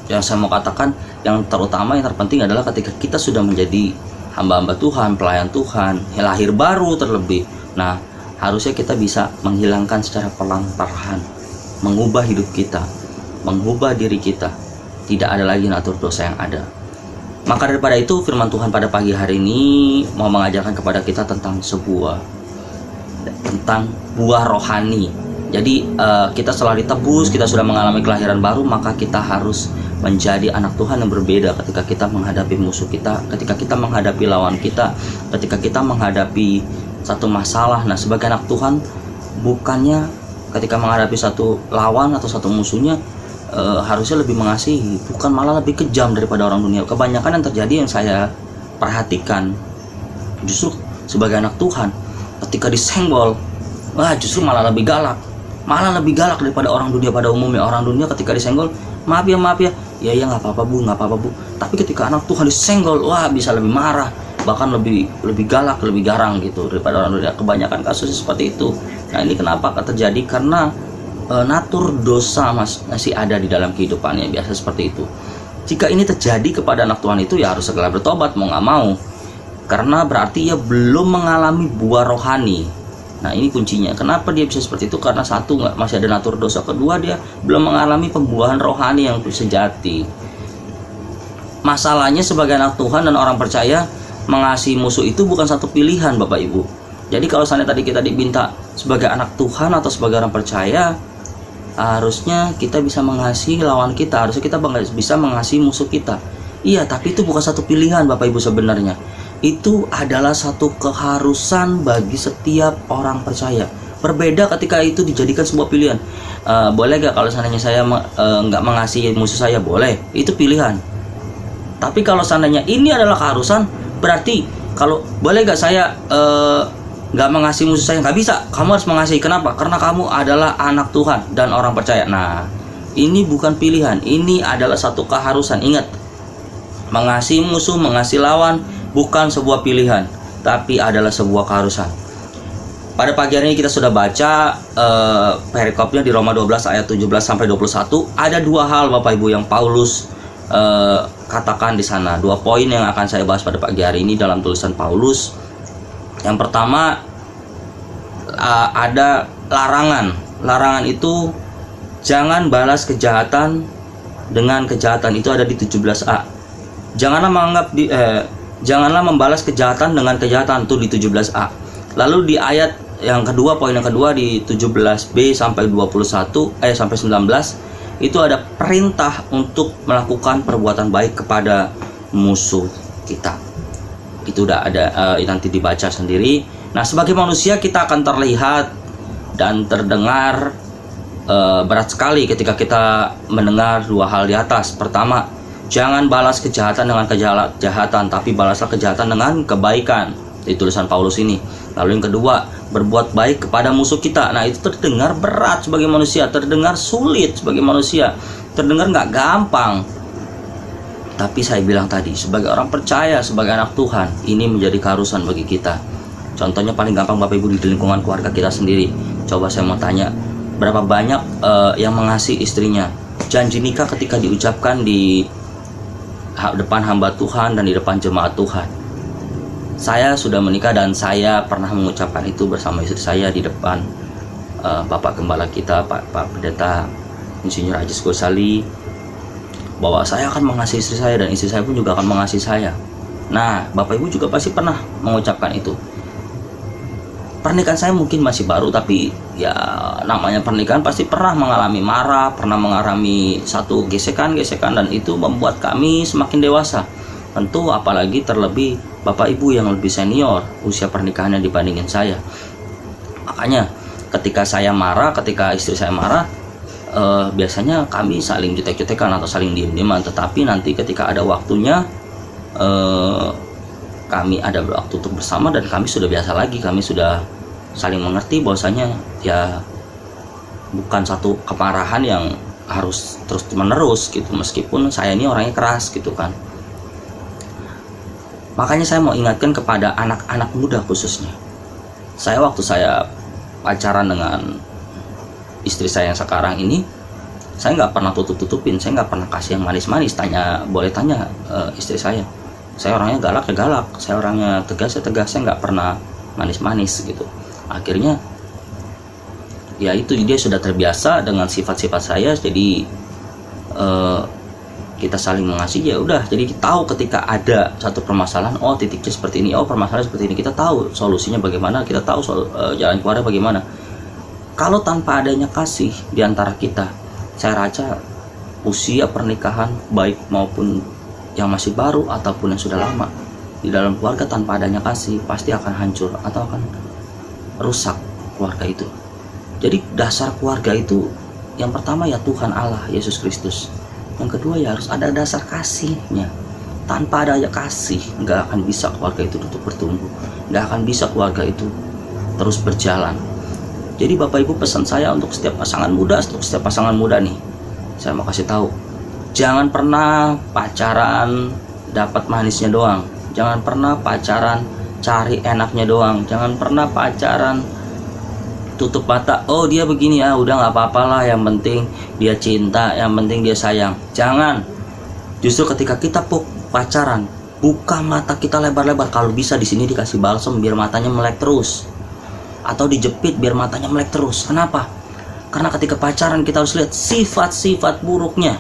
yang saya mau katakan, yang terutama, yang terpenting adalah ketika kita sudah menjadi hamba-hamba Tuhan, pelayan Tuhan, lahir baru terlebih. Nah, harusnya kita bisa menghilangkan secara pelan-pelan, mengubah hidup kita, mengubah diri kita. Tidak ada lagi natur dosa yang ada. Maka daripada itu, firman Tuhan pada pagi hari ini mau mengajarkan kepada kita tentang buah rohani. Jadi kita setelah ditebus, kita sudah mengalami kelahiran baru, maka kita harus menjadi anak Tuhan yang berbeda ketika kita menghadapi musuh kita, ketika kita menghadapi lawan kita, ketika kita menghadapi satu masalah. Nah, sebagai anak Tuhan, bukannya ketika menghadapi satu lawan atau satu musuhnya harusnya lebih mengasihi, bukan malah lebih kejam daripada orang dunia. Kebanyakan yang terjadi yang saya perhatikan, justru sebagai anak Tuhan, ketika disenggol, justru malah lebih galak daripada orang dunia pada umumnya. Orang dunia ketika disenggol, maaf ya, ya nggak apa-apa bu. Tapi ketika anak Tuhan disenggol, bisa lebih marah, bahkan lebih galak, lebih garang gitu daripada orang dunia. Kebanyakan kasusnya seperti itu. Nah, ini kenapa terjadi? Karena natur dosa masih ada di dalam kehidupannya, biasa seperti itu. Jika ini terjadi kepada anak Tuhan itu, ya harus segera bertobat mau nggak mau, karena berarti ia belum mengalami buah rohani. Nah, ini kuncinya. Kenapa dia bisa seperti itu? Karena satu, masih ada natur dosa. Kedua, dia belum mengalami pembuahan rohani yang sejati. Masalahnya sebagai anak Tuhan dan orang percaya, mengasihi musuh itu bukan satu pilihan, Bapak Ibu. Jadi kalau seandainya tadi kita diminta sebagai anak Tuhan atau sebagai orang percaya, harusnya kita bisa mengasihi lawan kita, harusnya kita bisa mengasihi musuh kita. Iya, tapi itu bukan satu pilihan, Bapak Ibu. Sebenarnya itu adalah satu keharusan bagi setiap orang percaya. Berbeda ketika itu dijadikan sebuah pilihan. Boleh gak kalau seandainya saya nggak mengasihi musuh saya? Boleh, itu pilihan. Tapi kalau seandainya ini adalah keharusan, berarti kalau boleh gak saya nggak mengasihi musuh saya? Nggak bisa, kamu harus mengasihi. Kenapa? Karena kamu adalah anak Tuhan dan orang percaya. Nah, ini bukan pilihan, ini adalah satu keharusan. Ingat, mengasihi musuh, mengasihi lawan bukan sebuah pilihan, tapi adalah sebuah keharusan. Pada pagi hari ini kita sudah baca perikopnya di Roma 12 ayat 17 sampai 21. Ada dua hal, Bapak Ibu, yang Paulus katakan di sana. Dua poin yang akan saya bahas pada pagi hari ini dalam tulisan Paulus. Yang pertama, ada larangan. Larangan itu jangan balas kejahatan dengan kejahatan. Itu ada di 17a. Janganlah membalas kejahatan dengan kejahatan, itu di 17a. Lalu di ayat yang kedua, poin yang kedua di 17b sampai 19 itu ada perintah untuk melakukan perbuatan baik kepada musuh kita. Itu udah ada, nanti dibaca sendiri. Nah, sebagai manusia kita akan terlihat dan terdengar berat sekali ketika kita mendengar dua hal di atas. Pertama, jangan balas kejahatan dengan kejahatan, tapi balaslah kejahatan dengan kebaikan, di tulisan Paulus ini. Lalu yang kedua, berbuat baik kepada musuh kita. Nah, itu terdengar berat sebagai manusia, terdengar sulit sebagai manusia, terdengar nggak gampang. Tapi saya bilang tadi, sebagai orang percaya, sebagai anak Tuhan, ini menjadi keharusan bagi kita. Contohnya paling gampang, Bapak Ibu, di lingkungan keluarga kita sendiri. Coba saya mau tanya, berapa banyak yang mengasihi istrinya? Janji nikah ketika diucapkan di depan hamba Tuhan dan di depan jemaat Tuhan. Saya sudah menikah dan saya pernah mengucapkan itu bersama istri saya di depan Bapak Gembala kita, Pak Pendeta Insinyur Ajis Gosali, bahwa saya akan mengasihi istri saya dan istri saya pun juga akan mengasihi saya. Nah, Bapak Ibu juga pasti pernah mengucapkan itu. Pernikahan saya mungkin masih baru, tapi ya namanya pernikahan pasti pernah mengalami marah, pernah mengalami satu gesekan-gesekan, dan itu membuat kami semakin dewasa. Tentu apalagi terlebih Bapak Ibu yang lebih senior usia pernikahannya dibandingin saya. Makanya ketika saya marah, ketika istri saya marah, biasanya kami saling jutek-jutekan atau saling diem-dieman. Tetapi nanti ketika ada waktunya, kami ada waktu untuk bersama dan kami sudah biasa lagi, kami sudah saling mengerti bahwasanya ya bukan satu kemarahan yang harus terus menerus gitu, meskipun saya ini orangnya keras gitu kan. Makanya saya mau ingatkan kepada anak-anak muda khususnya. Waktu saya pacaran dengan istri saya yang sekarang ini, saya nggak pernah tutup-tutupin, saya nggak pernah kasih yang manis-manis. Boleh tanya istri saya orangnya galak ya galak, saya orangnya tegas ya tegas, saya nggak pernah manis-manis gitu. Akhirnya ya itu, dia sudah terbiasa dengan sifat-sifat saya, jadi kita saling mengasihi, ya udah. Jadi kita tahu ketika ada satu permasalahan, oh titiknya seperti ini, oh permasalahan seperti ini, kita tahu solusinya bagaimana, kita tahu jalan keluarnya bagaimana. Kalau tanpa adanya kasih di antara kita, saya rasa usia pernikahan baik maupun yang masih baru ataupun yang sudah lama, di dalam keluarga tanpa adanya kasih pasti akan hancur atau akan rusak keluarga itu. Jadi dasar keluarga itu yang pertama ya Tuhan Allah Yesus Kristus. Yang kedua ya harus ada dasar kasihnya. Tanpa adanya kasih nggak akan bisa keluarga itu untuk bertumbuh, nggak akan bisa keluarga itu terus berjalan. Jadi Bapak Ibu, pesan saya untuk setiap pasangan muda, nih, saya mau kasih tahu, jangan pernah pacaran dapat manisnya doang, jangan pernah pacaran cari enaknya doang, jangan pernah pacaran tutup mata, oh dia begini ya udah nggak apa-apa lah, yang penting dia cinta, yang penting dia sayang. Jangan, justru ketika kita pacaran, buka mata kita lebar-lebar, kalau bisa di sini dikasih balsem biar matanya melek terus, atau dijepit biar matanya melek terus. Kenapa? Karena ketika pacaran kita harus lihat sifat-sifat buruknya.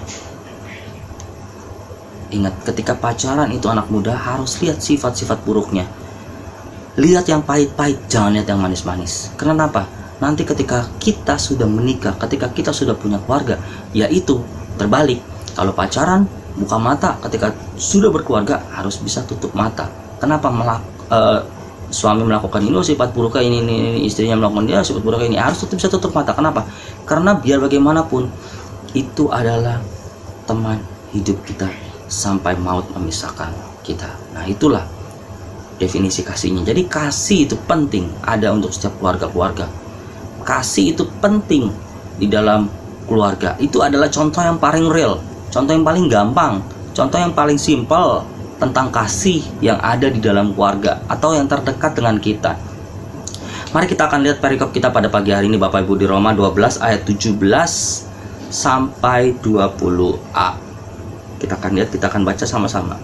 Ingat, ketika pacaran itu anak muda harus lihat sifat-sifat buruknya. Lihat yang pahit-pahit, jangan lihat yang manis-manis. Kenapa? Nanti ketika kita sudah menikah, ketika kita sudah punya keluarga, yaitu terbalik. Kalau pacaran buka mata, ketika sudah berkeluarga harus bisa tutup mata. Kenapa? Suami melakukan ini, sifat buruknya ini, istrinya melakukan dia sifat buruknya ini, harus bisa tutup mata. Kenapa? Karena biar bagaimanapun itu adalah teman hidup kita sampai maut memisahkan kita. Nah, itulah definisi kasihnya. Jadi kasih itu penting ada untuk setiap keluarga. Kasih itu penting di dalam keluarga. Itu adalah contoh yang paling real, contoh yang paling gampang, contoh yang paling simpel tentang kasih yang ada di dalam keluarga atau yang terdekat dengan kita. Mari kita akan lihat perikop kita pada pagi hari ini Bapak Ibu, di Roma 12 ayat 17 sampai 20a. Kita akan lihat, kita akan baca sama-sama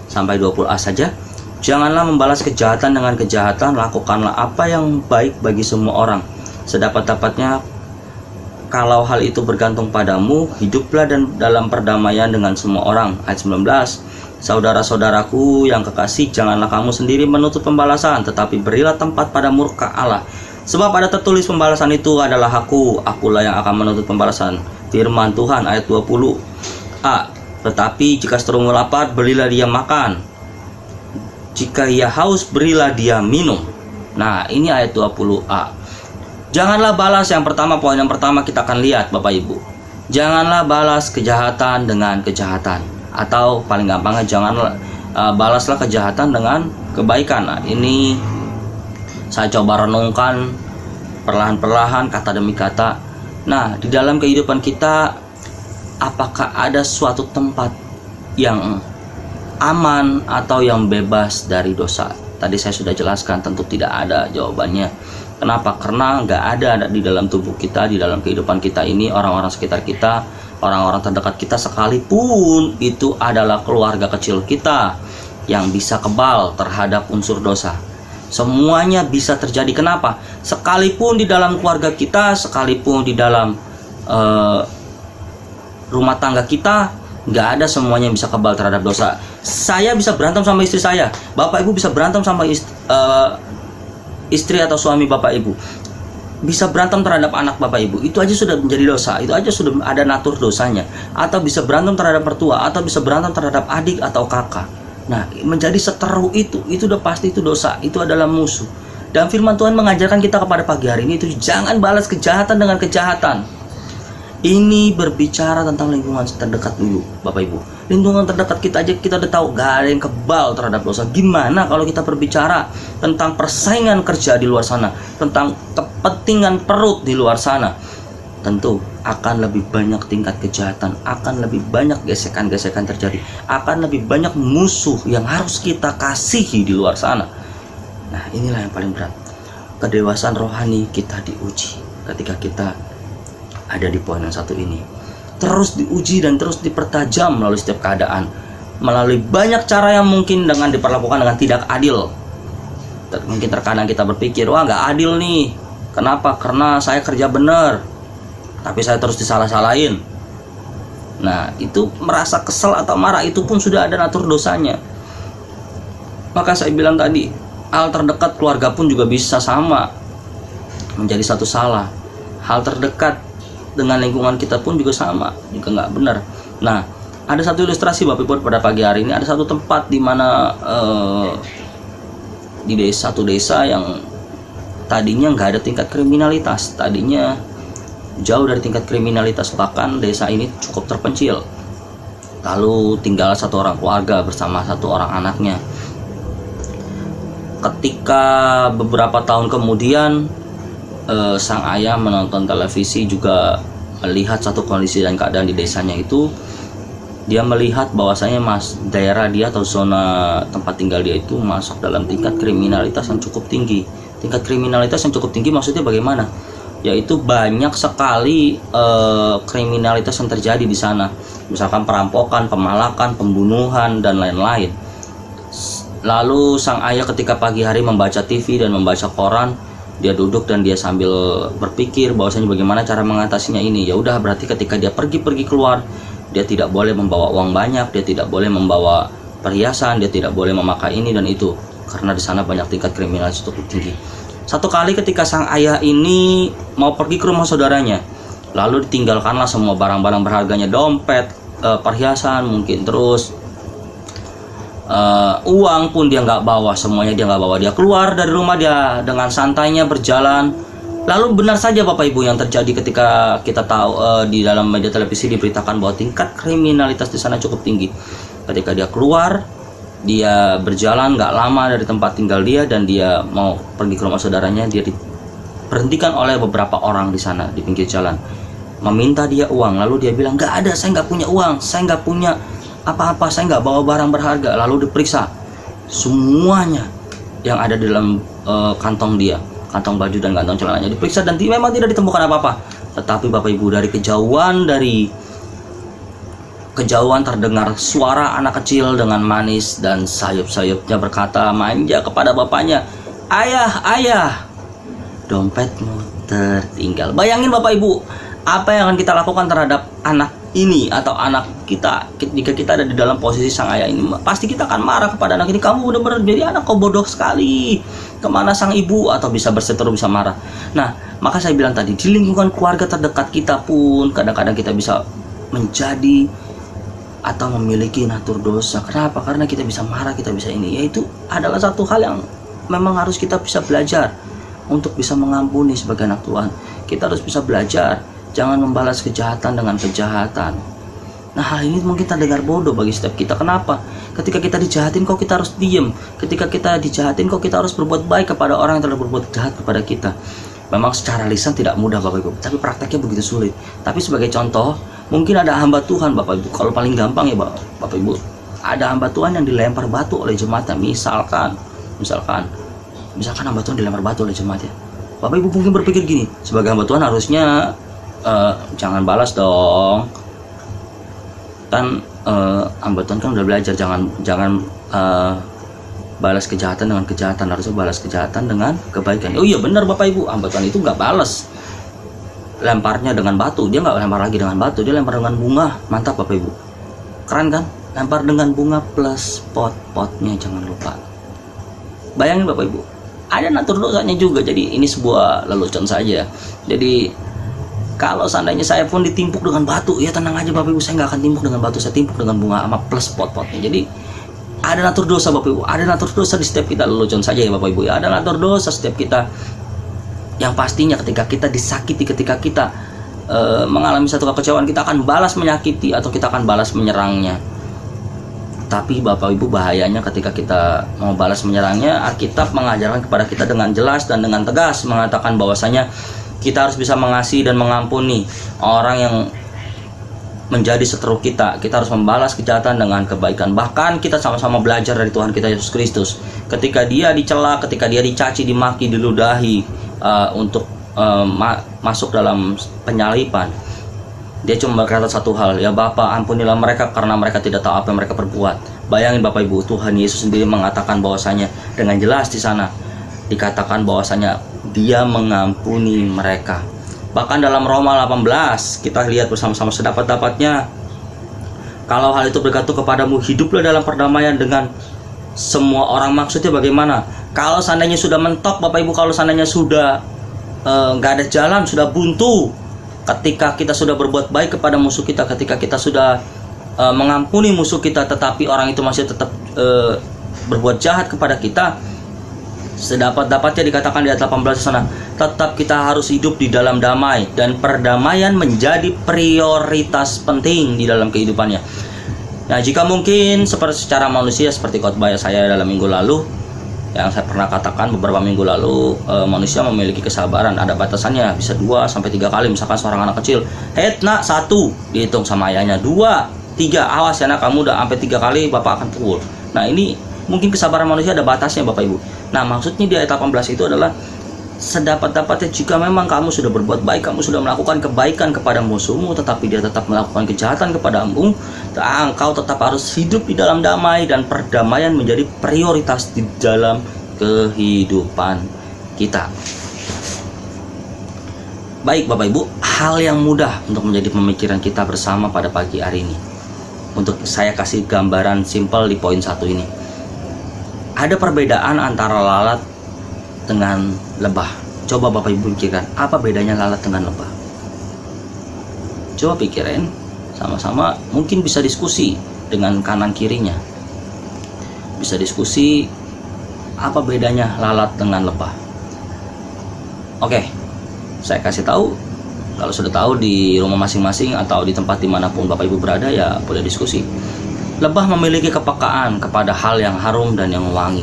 sampai 20a saja. Janganlah membalas kejahatan dengan kejahatan, lakukanlah apa yang baik bagi semua orang sedapat-dapatnya. Kalau hal itu bergantung padamu, hiduplah dan dalam perdamaian dengan semua orang. Ayat 19, saudara-saudaraku yang kekasih, janganlah kamu sendiri menuntut pembalasan, tetapi berilah tempat pada murka Allah. Sebab ada tertulis, pembalasan itu adalah akulah yang akan menuntut pembalasan. Firman Tuhan ayat 20a, tetapi jika seterungmu lapar, berilah dia makan. Jika ia haus, berilah dia minum. Nah, ini ayat 20a. Janganlah balas, yang pertama, poin yang pertama kita akan lihat Bapak Ibu. Janganlah balas kejahatan dengan kejahatan. Atau paling gampangnya, janganlah balaslah kejahatan dengan kebaikan. Nah, ini saya coba renungkan perlahan-perlahan, kata demi kata. Nah, di dalam kehidupan kita, apakah ada suatu tempat yang aman atau yang bebas dari dosa? Tadi saya sudah jelaskan, tentu tidak ada jawabannya. Kenapa? Karena nggak ada di dalam tubuh kita, di dalam kehidupan kita ini, orang-orang sekitar kita, orang-orang terdekat kita, sekalipun itu adalah keluarga kecil kita yang bisa kebal terhadap unsur dosa. Semuanya bisa terjadi. Kenapa? Sekalipun di dalam keluarga kita, sekalipun di dalam rumah tangga kita, nggak ada semuanya yang bisa kebal terhadap dosa. Saya bisa berantem sama istri saya, Bapak Ibu bisa berantem sama istri atau suami Bapak Ibu, bisa berantem terhadap anak Bapak Ibu, itu aja sudah menjadi dosa, itu aja sudah ada natur dosanya. Atau bisa berantem terhadap mertua, atau bisa berantem terhadap adik atau kakak. Nah, menjadi seteru itu udah pasti itu dosa, itu adalah musuh. Dan firman Tuhan mengajarkan kita kepada pagi hari ini itu, jangan balas kejahatan dengan kejahatan. Ini berbicara tentang lingkungan terdekat dulu Bapak Ibu. Lingkungan terdekat kita aja kita udah tahu gak ada yang kebal terhadap dosa. Gimana kalau kita berbicara tentang persaingan kerja di luar sana, tentang kepentingan perut di luar sana? Tentu akan lebih banyak tingkat kejahatan, akan lebih banyak gesekan-gesekan terjadi, akan lebih banyak musuh yang harus kita kasihi di luar sana. Nah, inilah yang paling berat. Kedewasaan rohani kita diuji ketika kita ada di poin yang satu ini. Terus diuji dan terus dipertajam melalui setiap keadaan, melalui banyak cara yang mungkin dengan diperlakukan dengan tidak adil. Mungkin terkadang kita berpikir, wah nggak adil nih. Kenapa? Karena saya kerja benar, tapi saya terus disalah-salahin. Nah, itu merasa kesel atau marah, itu pun sudah ada natur dosanya. Maka saya bilang tadi, hal terdekat keluarga pun juga bisa sama menjadi satu salah. Hal terdekat dengan lingkungan kita pun juga sama, juga nggak benar. Nah, ada satu ilustrasi Bapak Ibu pada pagi hari ini. Ada satu tempat di mana di satu desa yang tadinya nggak ada tingkat kriminalitas, tadinya jauh dari tingkat kriminalitas, bahkan desa ini cukup terpencil. Lalu tinggal satu orang keluarga bersama satu orang anaknya. Ketika beberapa tahun kemudian sang ayah menonton televisi, juga melihat satu kondisi dan keadaan di desanya itu. Dia melihat bahwasanya daerah dia atau zona tempat tinggal dia itu masuk dalam tingkat kriminalitas yang cukup tinggi. Tingkat kriminalitas yang cukup tinggi maksudnya bagaimana? Yaitu banyak sekali kriminalitas yang terjadi di sana. Misalkan perampokan, pemalakan, pembunuhan, dan lain-lain. Lalu sang ayah ketika pagi hari membaca TV dan membaca koran, dia duduk dan dia sambil berpikir bahwasanya bagaimana cara mengatasinya ini. Ya udah, berarti ketika dia pergi keluar, dia tidak boleh membawa uang banyak, dia tidak boleh membawa perhiasan, dia tidak boleh memakai ini dan itu, karena di sana banyak tingkat kriminalitas cukup tinggi. Satu kali ketika sang ayah ini mau pergi ke rumah saudaranya, lalu ditinggalkanlah semua barang-barang berharganya, dompet, perhiasan mungkin, terus uang pun dia nggak bawa, semuanya dia nggak bawa. Dia keluar dari rumah, dia dengan santainya berjalan. Lalu benar saja Bapak Ibu yang terjadi ketika kita tahu di dalam media televisi diberitakan bahwa tingkat kriminalitas di sana cukup tinggi. Ketika dia keluar, dia berjalan nggak lama dari tempat tinggal dia dan dia mau pergi ke rumah saudaranya, dia diberhentikan oleh beberapa orang di sana di pinggir jalan, meminta dia uang. Lalu dia bilang, nggak ada, saya nggak punya uang, saya nggak punya apa-apa, saya nggak bawa barang berharga. Lalu diperiksa semuanya yang ada di dalam kantong dia, kantong baju dan kantong celananya diperiksa, dan memang tidak ditemukan apa-apa. Tetapi Bapak Ibu, dari kejauhan terdengar suara anak kecil dengan manis dan sayup-sayupnya berkata manja kepada bapaknya, "Ayah, ayah, dompetmu tertinggal." Bayangin Bapak Ibu, apa yang akan kita lakukan terhadap anak ini atau anak kita jika kita ada di dalam posisi sang ayah ini? Pasti kita akan marah kepada anak ini. Kamu benar-benar jadi anak kau bodoh sekali. Kemana sang ibu? Atau bisa berseteru, bisa marah. Nah, maka saya bilang tadi, di lingkungan keluarga terdekat kita pun kadang-kadang kita bisa menjadi atau memiliki natur dosa. Kenapa? Karena kita bisa marah, kita bisa ini. Yaitu adalah satu hal yang memang harus kita bisa belajar untuk bisa mengampuni sebagai anak Tuhan. Kita harus bisa belajar jangan membalas kejahatan dengan kejahatan. Nah, hal ini mungkin terdengar bodoh bagi setiap kita. Kenapa? Ketika kita dijahatin kok kita harus diem? Ketika kita dijahatin kok kita harus berbuat baik kepada orang yang telah berbuat jahat kepada kita? Memang secara lisan tidak mudah Bapak Ibu, tapi prakteknya begitu sulit. Tapi sebagai contoh, mungkin ada hamba Tuhan Bapak Ibu. Kalau paling gampang ya Bapak Ibu, ada hamba Tuhan yang dilempar batu oleh jemaatnya. Misalkan hamba Tuhan dilempar batu oleh jemaatnya. Bapak Ibu mungkin berpikir gini, sebagai hamba Tuhan harusnya jangan balas dong. Kan hamba Tuhan kan udah belajar jangan balas kejahatan dengan kejahatan, harusnya balas kejahatan dengan kebaikan. Oh iya benar Bapak Ibu, hamba Tuhan itu nggak balas lemparnya dengan batu, dia nggak lempar lagi dengan batu, dia lempar dengan bunga. Mantap Bapak Ibu, keren kan? Lempar dengan bunga plus pot-potnya, jangan lupa. Bayangin Bapak Ibu, ada natur dosanya juga. Jadi ini sebuah lelucon saja. Jadi kalau seandainya saya pun ditimpuk dengan batu, ya tenang aja Bapak Ibu, saya nggak akan timpuk dengan batu, saya timpuk dengan bunga sama plus pot-potnya. Jadi ada natur dosa Bapak Ibu, ada natur dosa di setiap kita. Lelucon saja ya Bapak Ibu, ya ada natur dosa setiap kita. Yang pastinya ketika kita disakiti, ketika kita mengalami satu kekecewaan, kita akan balas menyakiti atau kita akan balas menyerangnya. Tapi Bapak Ibu, bahayanya ketika kita mau balas menyerangnya, Alkitab mengajarkan kepada kita dengan jelas dan dengan tegas, mengatakan bahwasanya kita harus bisa mengasihi dan mengampuni orang yang menjadi seteru kita. Kita harus membalas kejahatan dengan kebaikan. Bahkan kita sama-sama belajar dari Tuhan kita Yesus Kristus. Ketika dia dicela, ketika dia dicaci, dimaki, diludahi untuk masuk dalam penyalipan, dia cuma berkata satu hal, ya Bapa, ampunilah mereka karena mereka tidak tahu apa yang mereka perbuat. Bayangin Bapak Ibu, Tuhan Yesus sendiri mengatakan bahwasanya dengan jelas di sana dikatakan bahwasanya dia mengampuni mereka. Bahkan dalam Roma 18 kita lihat bersama-sama sedapat-dapatnya, kalau hal itu bergantung kepadamu, hiduplah dalam perdamaian dengan semua orang. Maksudnya bagaimana? Kalau seandainya sudah mentok Bapak Ibu, kalau seandainya sudah nggak ada jalan, sudah buntu, Ketika kita sudah berbuat baik kepada musuh kita, ketika kita sudah mengampuni musuh kita, tetapi orang itu masih tetap berbuat jahat kepada kita, sedapat-dapatnya dikatakan di ayat 18 sana, tetap kita harus hidup di dalam damai, dan perdamaian menjadi prioritas penting di dalam kehidupannya. Nah, jika mungkin secara manusia, seperti khotbah saya dalam minggu lalu, yang saya pernah katakan beberapa minggu lalu, manusia memiliki kesabaran, ada batasannya, bisa 2-3 kali. Misalkan seorang anak kecil, nak 1, dihitung sama ayahnya, 2, 3, awas ya nak, kamu udah sampai 3 kali bapak akan pukul. Nah, ini mungkin kesabaran manusia ada batasnya Bapak Ibu. Nah, maksudnya di ayat 18 itu adalah sedapat-dapatnya jika memang kamu sudah berbuat baik, kamu sudah melakukan kebaikan kepada musuhmu, tetapi dia tetap melakukan kejahatan kepadamu, engkau tetap harus hidup di dalam damai, dan perdamaian menjadi prioritas di dalam kehidupan kita. Baik Bapak Ibu, hal yang mudah untuk menjadi pemikiran kita bersama pada pagi hari ini. Untuk saya kasih gambaran simpel di poin 1 ini. Ada perbedaan antara lalat dengan lebah. Coba Bapak Ibu pikirkan, apa bedanya lalat dengan lebah? Coba pikirin sama-sama, mungkin bisa diskusi dengan kanan kirinya. Bisa diskusi apa bedanya lalat dengan lebah. Oke, saya kasih tahu. Kalau sudah tahu di rumah masing-masing atau di tempat dimanapun Bapak Ibu berada, ya boleh diskusi. Lebah memiliki kepekaan kepada hal yang harum dan yang wangi,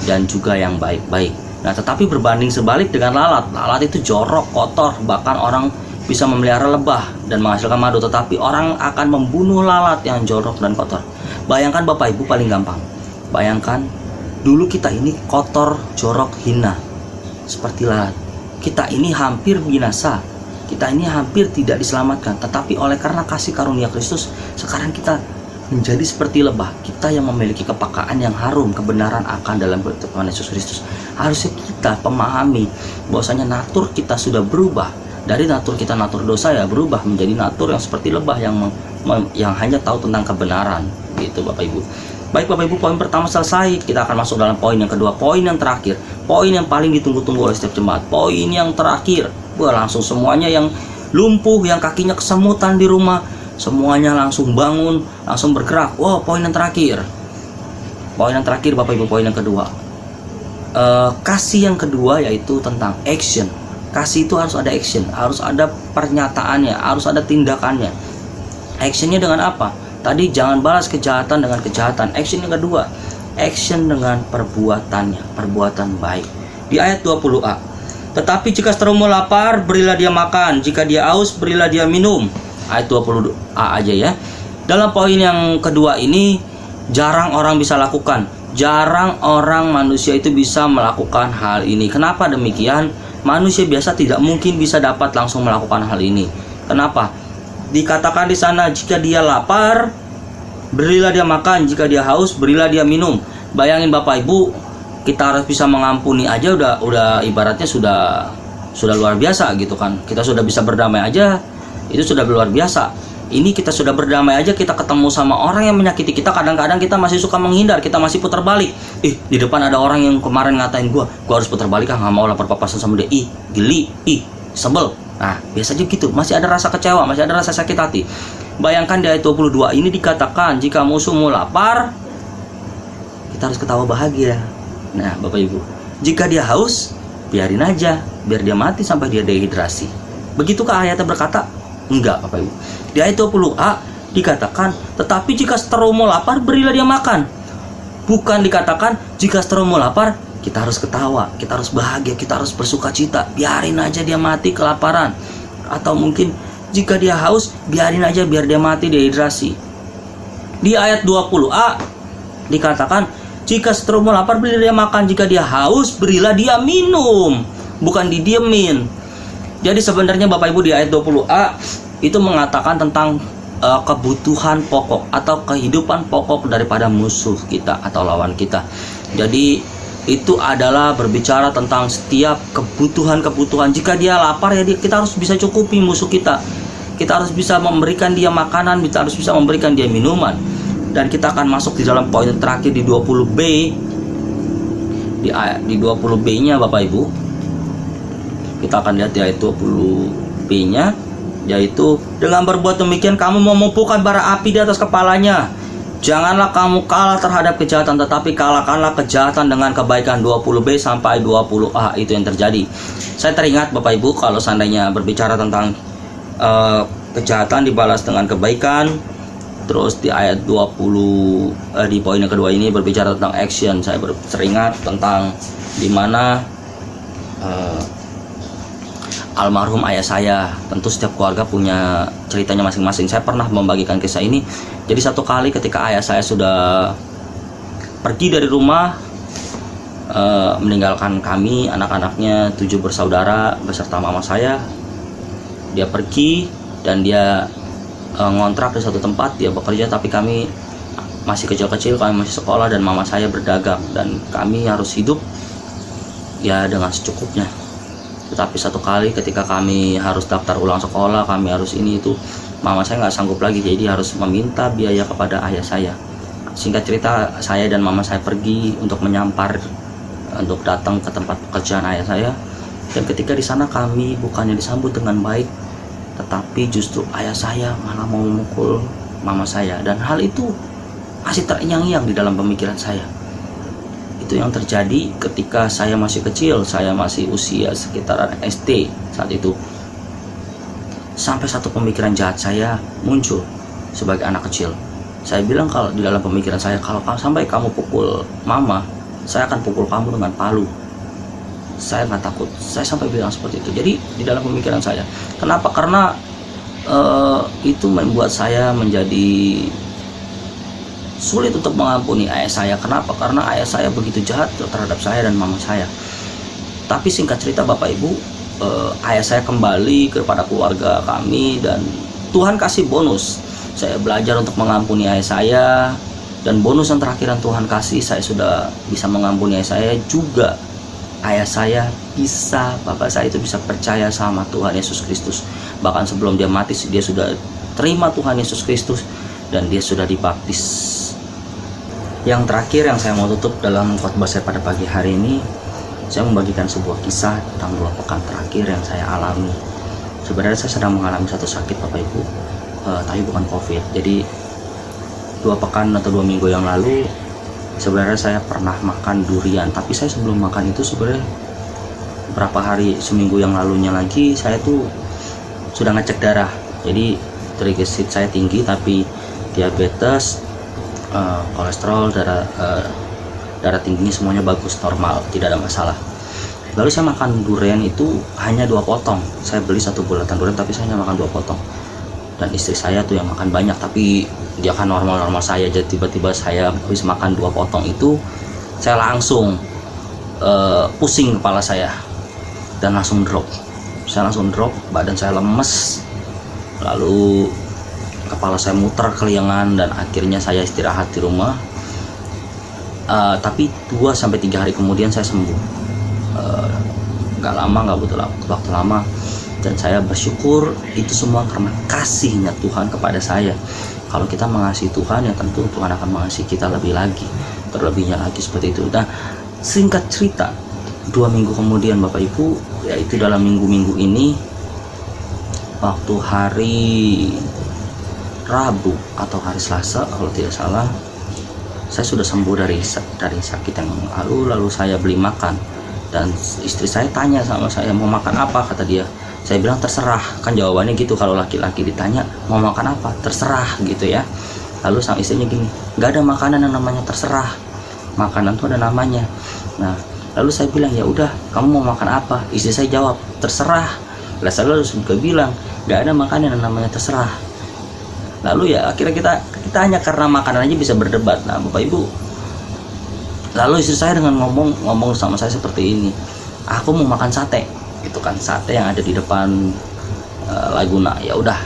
dan juga yang baik-baik. Nah, tetapi berbanding sebalik dengan lalat. Lalat itu jorok, kotor, bahkan orang bisa memelihara lebah dan menghasilkan madu, tetapi orang akan membunuh lalat yang jorok dan kotor. Bayangkan Bapak Ibu, paling gampang. Bayangkan dulu kita ini kotor, jorok, hina seperti lalat. Kita ini hampir binasa. Kita ini hampir tidak diselamatkan, tetapi oleh karena kasih karunia Kristus, sekarang kita menjadi seperti lebah. Kita yang memiliki kepekaan yang harum, kebenaran akan dalam Tuhan Yesus Kristus. Harusnya kita memahami bahwasanya natur kita sudah berubah. Dari natur kita, natur dosa, ya berubah menjadi natur yang seperti lebah yang hanya tahu tentang kebenaran. Gitu Bapak Ibu. Baik Bapak Ibu, poin pertama selesai. Kita akan masuk dalam poin yang kedua, poin yang terakhir, poin yang paling ditunggu-tunggu oleh setiap jemaat. Poin yang terakhir, langsung semuanya yang lumpuh, yang kakinya kesemutan di rumah, semuanya langsung bangun, langsung bergerak. Poin yang terakhir. Poin yang terakhir Bapak Ibu, poin yang kedua. Kasih yang kedua yaitu tentang action. Kasih itu harus ada action, harus ada pernyataannya, harus ada tindakannya. Actionnya dengan apa? Tadi jangan balas kejahatan dengan kejahatan. Action yang kedua, action dengan perbuatannya, perbuatan baik. Di ayat 20a, tetapi jika seterumu lapar, berilah dia makan. Jika dia haus, berilah dia minum. Ayat 20a aja ya. Dalam poin yang kedua ini, jarang orang bisa lakukan. Jarang orang manusia itu bisa melakukan hal ini. Kenapa demikian? Manusia biasa tidak mungkin bisa dapat langsung melakukan hal ini. Kenapa? Dikatakan di sana, jika dia lapar, berilah dia makan. Jika dia haus, berilah dia minum. Bayangin Bapak Ibu, kita harus bisa mengampuni aja udah ibaratnya sudah luar biasa gitu kan. Kita sudah bisa berdamai aja, itu sudah luar biasa. Ini kita sudah berdamai aja, kita ketemu sama orang yang menyakiti kita, kadang-kadang kita masih suka menghindar, kita masih putar balik. Di depan ada orang yang kemarin ngatain gua harus putar balik, nggak mau lapor papasan sama dia. Geli, sebel. Nah, biasanya gitu, masih ada rasa kecewa, masih ada rasa sakit hati. Bayangkan di ayat 22 ini dikatakan, jika musuhmu lapar, kita harus ketawa bahagia. Nah, Bapak Ibu, jika dia haus, biarin aja, biar dia mati sampai dia dehidrasi. Begitukah ayatnya berkata? Enggak, Bapak Ibu. Di ayat 20a dikatakan, tetapi jika seterumu lapar, berilah dia makan. Bukan dikatakan, jika seterumu lapar, kita harus ketawa, kita harus bahagia, kita harus bersuka cita. Biarin aja dia mati kelaparan. Atau mungkin, jika dia haus, biarin aja biar dia mati dehidrasi. Di ayat 20a dikatakan, jika seterumu lapar, berilah dia makan. Jika dia haus, berilah dia minum. Bukan didiemin. Jadi sebenarnya Bapak Ibu, di ayat 20a itu mengatakan tentang kebutuhan pokok atau kehidupan pokok daripada musuh kita atau lawan kita. Jadi itu adalah berbicara tentang setiap kebutuhan-kebutuhan. Jika dia lapar, ya kita harus bisa cukupi musuh kita. Kita harus bisa memberikan dia makanan, kita harus bisa memberikan dia minuman. Dan kita akan masuk di dalam poin terakhir di 20b. Di 20b-nya Bapak Ibu, kita akan lihat di ayat 20 B-nya, yaitu dengan berbuat demikian kamu memupukkan bara api di atas kepalanya. Janganlah kamu kalah terhadap kejahatan, tetapi kalahkanlah kejahatan dengan kebaikan. 20B sampai 20A itu yang terjadi. Saya teringat Bapak Ibu, kalau seandainya berbicara tentang kejahatan dibalas dengan kebaikan. Terus di ayat 20 di poin yang kedua ini berbicara tentang action. Saya teringat tentang dimana almarhum ayah saya. Tentu setiap keluarga punya ceritanya masing-masing. Saya pernah membagikan kisah ini. Jadi satu kali ketika ayah saya sudah pergi dari rumah, meninggalkan kami anak-anaknya 7 bersaudara beserta mama saya. Dia pergi dan dia ngontrak di suatu tempat, dia bekerja, tapi kami masih kecil-kecil, kami masih sekolah dan mama saya berdagang dan kami harus hidup ya dengan secukupnya. Tetapi satu kali ketika kami harus daftar ulang sekolah, kami harus ini itu, mama saya nggak sanggup lagi, jadi harus meminta biaya kepada ayah saya. Singkat cerita, saya dan mama saya pergi untuk menyampar, untuk datang ke tempat pekerjaan ayah saya. Dan ketika di sana kami bukannya disambut dengan baik, tetapi justru ayah saya malah mau memukul mama saya. Dan hal itu masih terngiang-ngiang di dalam pemikiran saya. Itu yang terjadi ketika saya masih kecil, saya masih usia sekitaran SD saat itu. Sampai satu pemikiran jahat saya muncul sebagai anak kecil. Saya bilang kalau di dalam pemikiran saya, kalau sampai kamu pukul mama, saya akan pukul kamu dengan palu. Saya nggak takut. Saya sampai bilang seperti itu. Jadi di dalam pemikiran saya, kenapa? Karena itu membuat saya menjadi sulit untuk mengampuni ayah saya. Kenapa? Karena ayah saya begitu jahat terhadap saya dan mama saya. Tapi singkat cerita Bapak Ibu, ayah saya kembali kepada keluarga kami dan Tuhan kasih bonus. Saya belajar untuk mengampuni ayah saya, dan bonus yang terakhir yang Tuhan kasih, saya sudah bisa mengampuni ayah saya juga. Ayah saya bisa, bapak saya itu bisa percaya sama Tuhan Yesus Kristus. Bahkan sebelum dia mati, dia sudah terima Tuhan Yesus Kristus dan dia sudah dibaptis. Yang terakhir yang saya mau tutup dalam khotbah saya pada pagi hari ini, saya membagikan sebuah kisah tentang 2 pekan terakhir yang saya alami. Sebenarnya saya sedang mengalami satu sakit Bapak Ibu, tapi bukan COVID. Jadi 2 pekan atau 2 minggu yang lalu, sebenarnya saya pernah makan durian, tapi saya sebelum makan itu sebenarnya berapa hari, seminggu yang lalunya lagi, saya tuh sudah ngecek darah. Jadi trigliserid saya tinggi, tapi diabetes, kolesterol, darah tingginya semuanya bagus, normal, tidak ada masalah. Lalu saya makan durian itu hanya 2 potong. Saya beli 1 bulatan durian, tapi saya hanya makan 2 potong. Dan istri saya tuh yang makan banyak, tapi dia kan normal-normal saya. Jadi tiba-tiba saya habis makan 2 potong itu, saya langsung pusing kepala saya dan langsung drop. Saya langsung drop, badan saya lemes, lalu kepala saya muter keliangan dan akhirnya saya istirahat di rumah. Tapi 2-3 hari kemudian saya sembuh. Gak lama, gak butuh waktu lama. Dan saya bersyukur itu semua karena kasihnya Tuhan kepada saya. Kalau kita mengasihi Tuhan, ya tentu Tuhan akan mengasihi kita lebih lagi, terlebihnya lagi seperti itu. Nah, singkat cerita, 2 minggu kemudian Bapak Ibu, yaitu dalam minggu-minggu ini, waktu hari Rabu atau hari Selasa kalau tidak salah, saya sudah sembuh dari sakit yang lalu saya beli makan. Dan istri saya tanya sama saya, mau makan apa? Kata dia. Saya bilang terserah, kan jawabannya gitu kalau laki-laki ditanya mau makan apa, terserah gitu ya. Lalu sama istrinya gini, nggak ada makanan yang namanya terserah, makanan tuh ada namanya. Nah, lalu saya bilang ya udah, kamu mau makan apa? Istri saya jawab terserah. Lalu saya juga bilang nggak ada makanan yang namanya terserah. Lalu ya akhirnya kita hanya karena makanan aja bisa berdebat. Nah Bapak Ibu, lalu istri saya dengan ngomong sama saya seperti ini, aku mau makan sate. Itu kan sate yang ada di depan Laguna. Ya udah,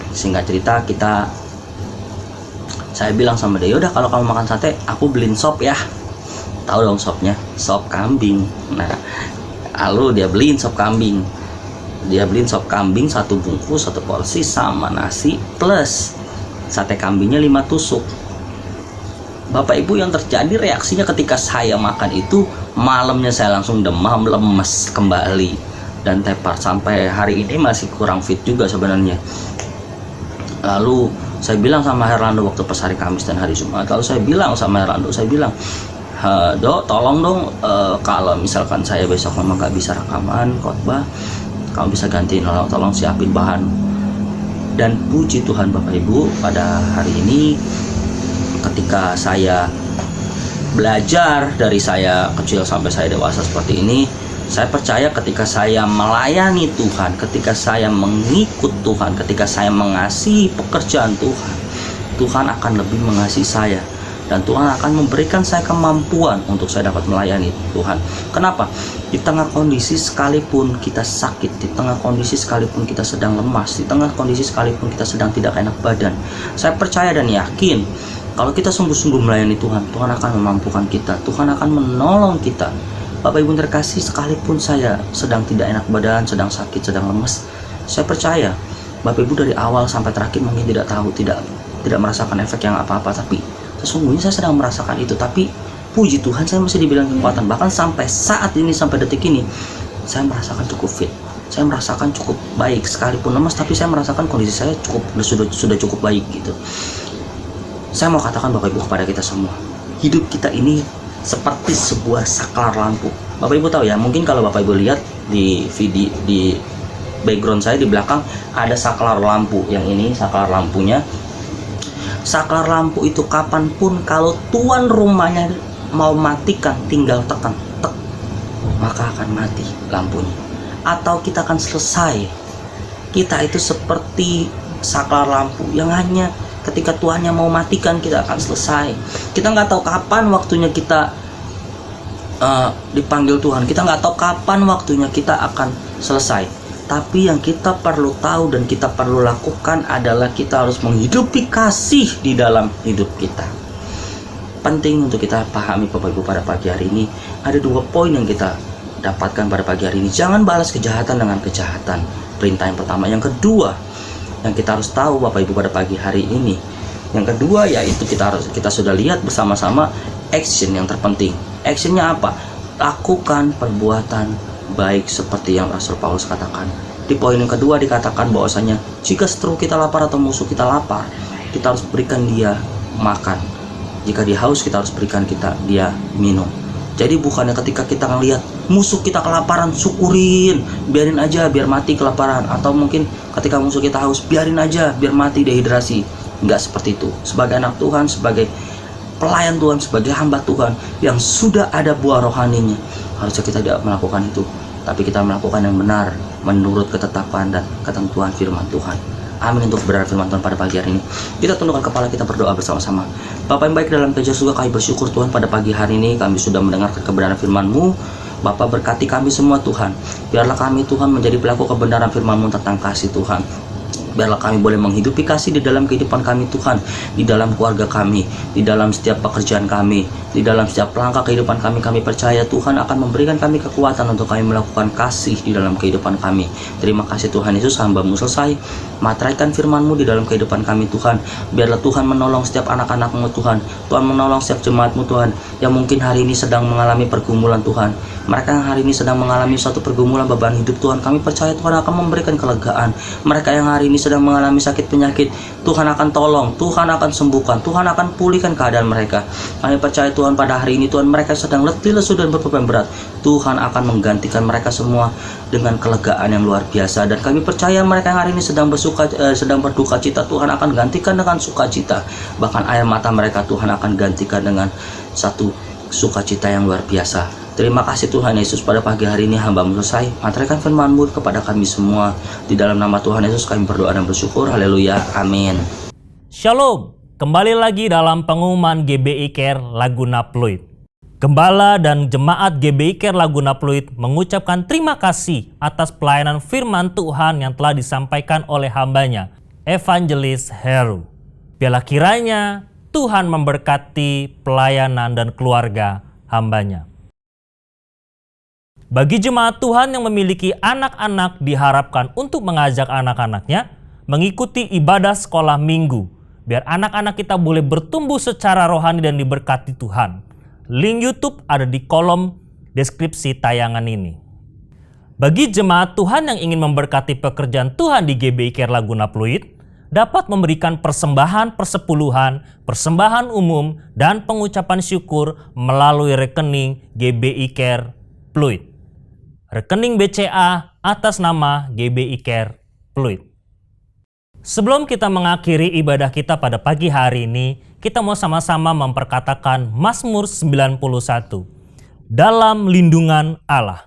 singkat cerita saya bilang sama dia, udah kalau kamu makan sate, aku beliin sop ya. Tahu dong sopnya, sop kambing. Nah, lalu dia beliin sop kambing. Dia beliin sop kambing 1 bungkus, 1 porsi sama nasi plus sate kambingnya 5 tusuk. Bapak Ibu, yang terjadi reaksinya ketika saya makan itu, malamnya saya langsung demam, lemes kembali. dan tepar. Sampai hari ini masih kurang fit juga sebenarnya. Lalu saya bilang sama Herlando waktu pas hari Kamis dan hari Jumat, lalu saya bilang sama Herlando, saya bilang, Dok, tolong dong, kalau misalkan saya besok memang nggak bisa rekaman khotbah, kamu bisa gantiin, tolong siapin bahan. Dan puji Tuhan Bapak Ibu, pada hari ini ketika saya belajar dari saya kecil sampai saya dewasa seperti ini, saya percaya ketika saya melayani Tuhan, ketika saya mengikut Tuhan, ketika saya mengasihi pekerjaan Tuhan, Tuhan akan lebih mengasihi saya. Dan Tuhan akan memberikan saya kemampuan untuk saya dapat melayani Tuhan. Kenapa? Di tengah kondisi sekalipun kita sakit, di tengah kondisi sekalipun kita sedang lemas, di tengah kondisi sekalipun kita sedang tidak enak badan, saya percaya dan yakin kalau kita sungguh-sungguh melayani Tuhan, Tuhan akan memampukan kita, Tuhan akan menolong kita. Bapak Ibu terkasih, sekalipun saya sedang tidak enak badan, sedang sakit, sedang lemas, saya percaya Bapak Ibu dari awal sampai terakhir mungkin tidak tahu, tidak merasakan efek yang apa-apa, tapi sesungguhnya saya sedang merasakan itu. Tapi puji Tuhan saya masih dibilang kekuatan. Bahkan sampai saat ini, sampai detik ini, saya merasakan cukup fit, saya merasakan cukup baik. Sekalipun lemas, tapi saya merasakan kondisi saya sudah cukup baik gitu. Saya mau katakan Bapak Ibu kepada kita semua, hidup kita ini seperti sebuah saklar lampu. Bapak Ibu tahu ya, mungkin kalau Bapak Ibu lihat di video, di background saya di belakang ada saklar lampu. Yang ini saklar lampunya. Saklar lampu itu kapanpun kalau tuan rumahnya mau matikan, tinggal tekan tek, maka akan mati lampunya, atau kita akan selesai. Kita itu seperti saklar lampu yang hanya ketika tuannya mau matikan kita akan selesai. Kita nggak tahu kapan waktunya kita dipanggil Tuhan, kita nggak tahu kapan waktunya kita akan selesai. Tapi yang kita perlu tahu dan kita perlu lakukan adalah kita harus menghidupi kasih di dalam hidup kita. Penting untuk kita pahami Bapak Ibu pada pagi hari ini. Ada 2 poin yang kita dapatkan pada pagi hari ini. Jangan balas kejahatan dengan kejahatan. Perintah yang pertama. Yang kedua yang kita harus tahu Bapak Ibu pada pagi hari ini, yang kedua yaitu kita sudah lihat bersama-sama action yang terpenting. Actionnya apa? Lakukan perbuatan baik seperti yang Rasul Paulus katakan. Di poin yang kedua dikatakan bahwasanya jika seteru kita lapar atau musuh kita lapar, kita harus berikan dia makan. Jika dia haus, kita harus berikan dia minum. Jadi bukannya ketika kita ngelihat musuh kita kelaparan, syukurin, biarin aja biar mati kelaparan. Atau mungkin ketika musuh kita haus, biarin aja biar mati dehidrasi. Enggak seperti itu. Sebagai anak Tuhan, sebagai pelayan Tuhan, sebagai hamba Tuhan yang sudah ada buah rohaninya, harusnya kita tidak melakukan itu, tapi kita melakukan yang benar menurut ketetapan dan ketentuan firman Tuhan. Amin. Untuk kebenaran firman Tuhan pada pagi hari ini, kita tundukkan kepala, kita berdoa bersama-sama. Bapa yang baik dalam kerja surga, kami bersyukur Tuhan pada pagi hari ini kami sudah mendengarkan kebenaran firman-Mu. Bapa, berkati kami semua Tuhan. Biarlah kami Tuhan menjadi pelaku kebenaran firman-Mu tentang kasih Tuhan. Biarlah kami boleh menghidupi kasih di dalam kehidupan kami Tuhan, di dalam keluarga kami, di dalam setiap pekerjaan kami, di dalam setiap langkah kehidupan kami. Kami percaya Tuhan akan memberikan kami kekuatan untuk kami melakukan kasih di dalam kehidupan kami. Terima kasih Tuhan Yesus, hamba-Mu selesai materaikan firman-Mu di dalam kehidupan kami Tuhan. Biarlah Tuhan menolong setiap anak-anak-Mu Tuhan. Tuhan menolong setiap jemaat-Mu Tuhan yang mungkin hari ini sedang mengalami pergumulan Tuhan. Mereka yang hari ini sedang mengalami suatu pergumulan beban hidup Tuhan, kami percaya Tuhan akan memberikan kelegaan. Mereka yang hari ini sedang mengalami sakit penyakit, Tuhan akan tolong, Tuhan akan sembuhkan, Tuhan akan pulihkan keadaan mereka. Kami percaya Tuhan pada hari ini Tuhan, mereka sedang letih, lesu dan berbeban berat, Tuhan akan menggantikan mereka semua dengan kelegaan yang luar biasa. Dan kami percaya mereka yang hari ini sedang berduka cita, Tuhan akan gantikan dengan sukacita. Bahkan air mata mereka Tuhan akan gantikan dengan satu sukacita yang luar biasa. Terima kasih Tuhan Yesus, pada pagi hari ini hamba-Mu selesai materaikan firman-Mu kepada kami semua. Di dalam nama Tuhan Yesus kami berdoa dan bersyukur. Haleluya. Amin. Shalom. Kembali lagi dalam pengumuman GBI Care Laguna Pluit. Gembala dan jemaat GBI Care Laguna Pluit mengucapkan terima kasih atas pelayanan firman Tuhan yang telah disampaikan oleh hambanya, Evangelis Heru. Biarlah kiranya Tuhan memberkati pelayanan dan keluarga hambanya. Bagi jemaat Tuhan yang memiliki anak-anak, diharapkan untuk mengajak anak-anaknya mengikuti ibadah sekolah minggu, biar anak-anak kita boleh bertumbuh secara rohani dan diberkati Tuhan. Link YouTube ada di kolom deskripsi tayangan ini. Bagi jemaat Tuhan yang ingin memberkati pekerjaan Tuhan di GBI Care Laguna Pluit, dapat memberikan persembahan persepuluhan, persembahan umum, dan pengucapan syukur melalui rekening GBI Care Pluit. Rekening BCA atas nama GBI Care Pluit. Sebelum kita mengakhiri ibadah kita pada pagi hari ini, kita mau sama-sama memperkatakan Mazmur 91. Dalam lindungan Allah.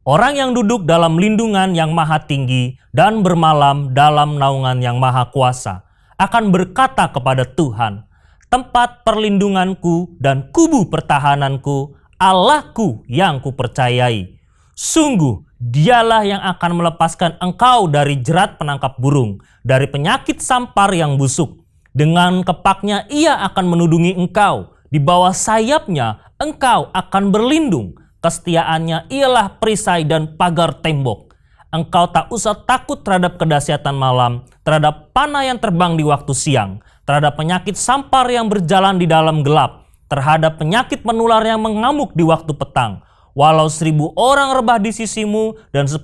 Orang yang duduk dalam lindungan yang maha tinggi dan bermalam dalam naungan yang maha kuasa akan berkata kepada Tuhan, tempat perlindunganku dan kubu pertahananku, Allahku yang kupercayai. Sungguh, dialah yang akan melepaskan engkau dari jerat penangkap burung, dari penyakit sampar yang busuk. Dengan kepaknya ia akan menudungi engkau, di bawah sayapnya engkau akan berlindung. Kesetiaannya ialah perisai dan pagar tembok. Engkau tak usah takut terhadap kedahsyatan malam, terhadap panah yang terbang di waktu siang, terhadap penyakit sampar yang berjalan di dalam gelap, terhadap penyakit menular yang mengamuk di waktu petang. Walau 1.000 orang rebah di sisimu dan 10.000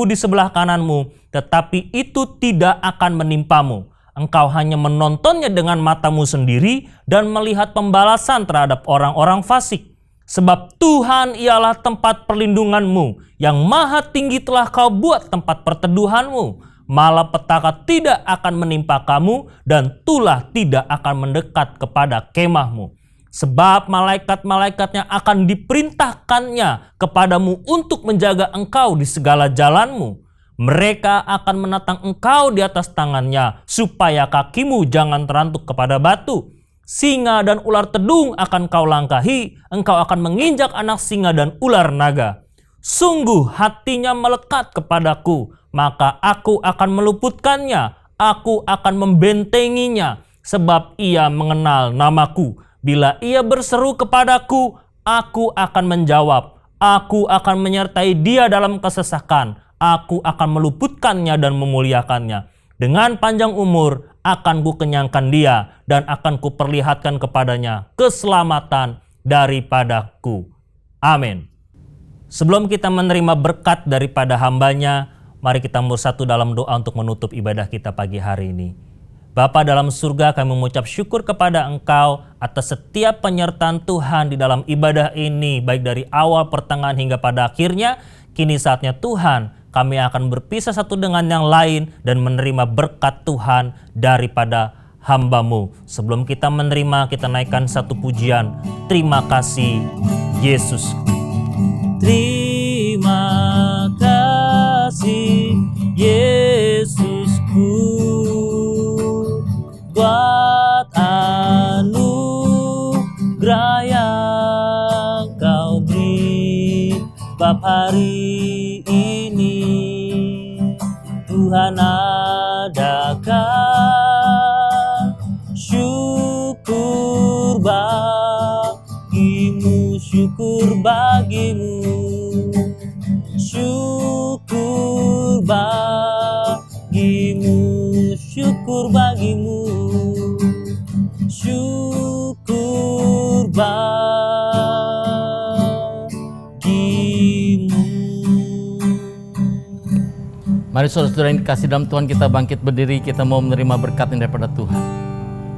di sebelah kananmu, tetapi itu tidak akan menimpamu. Engkau hanya menontonnya dengan matamu sendiri dan melihat pembalasan terhadap orang-orang fasik. Sebab Tuhan ialah tempat perlindunganmu, yang maha tinggi telah kau buat tempat perteduhanmu. Malapetaka tidak akan menimpa kamu dan tulah tidak akan mendekat kepada kemahmu. Sebab malaikat-malaikatnya akan diperintahkannya kepadamu untuk menjaga engkau di segala jalanmu. Mereka akan menatang engkau di atas tangannya, supaya kakimu jangan terantuk kepada batu. Singa dan ular tedung akan kau langkahi, engkau akan menginjak anak singa dan ular naga. Sungguh hatinya melekat kepadaku, maka aku akan meluputkannya, aku akan membentenginya, sebab ia mengenal namaku. Bila ia berseru kepadaku, aku akan menjawab. Aku akan menyertai dia dalam kesesakan. Aku akan meluputkannya dan memuliakannya. Dengan panjang umur akan kukenyangkan dia dan akan kuperlihatkan kepadanya keselamatan daripadaku. Amin. Sebelum kita menerima berkat daripada hambanya, mari kita bersatu dalam doa untuk menutup ibadah kita pagi hari ini. Bapa dalam surga, kami mengucap syukur kepada Engkau atas setiap penyertaan Tuhan di dalam ibadah ini, baik dari awal, pertengahan, hingga pada akhirnya. Kini saatnya Tuhan, kami akan berpisah satu dengan yang lain dan menerima berkat Tuhan daripada hamba-Mu. Sebelum kita menerima, kita naikkan satu pujian. Terima kasih, Yesus. Terima kasih, Yesusku. Buat anugerah yang kau beri bab hari ini, Tuhan adakan syukur bagimu, syukur bagimu, syukur bagimu, syukur bagimu, syukur bagimu. Mari saudara-saudara yang dikasih dalam Tuhan, kita bangkit berdiri, kita mau menerima berkat yang daripada Tuhan.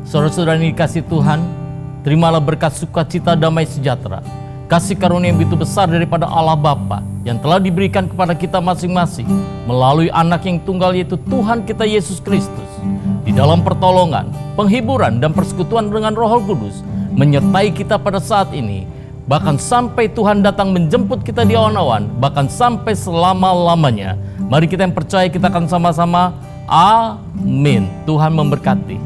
Saudara-saudara yang dikasih Tuhan, terimalah berkat sukacita damai sejahtera, kasih karunia yang begitu besar daripada Allah Bapa yang telah diberikan kepada kita masing-masing melalui anak yang tunggal, yaitu Tuhan kita Yesus Kristus. Di dalam pertolongan, penghiburan, dan persekutuan dengan Roh Kudus menyertai kita pada saat ini, bahkan sampai Tuhan datang menjemput kita di awan-awan, bahkan sampai selama-lamanya. Mari kita yang percaya, kita akan sama-sama amin. Tuhan memberkati.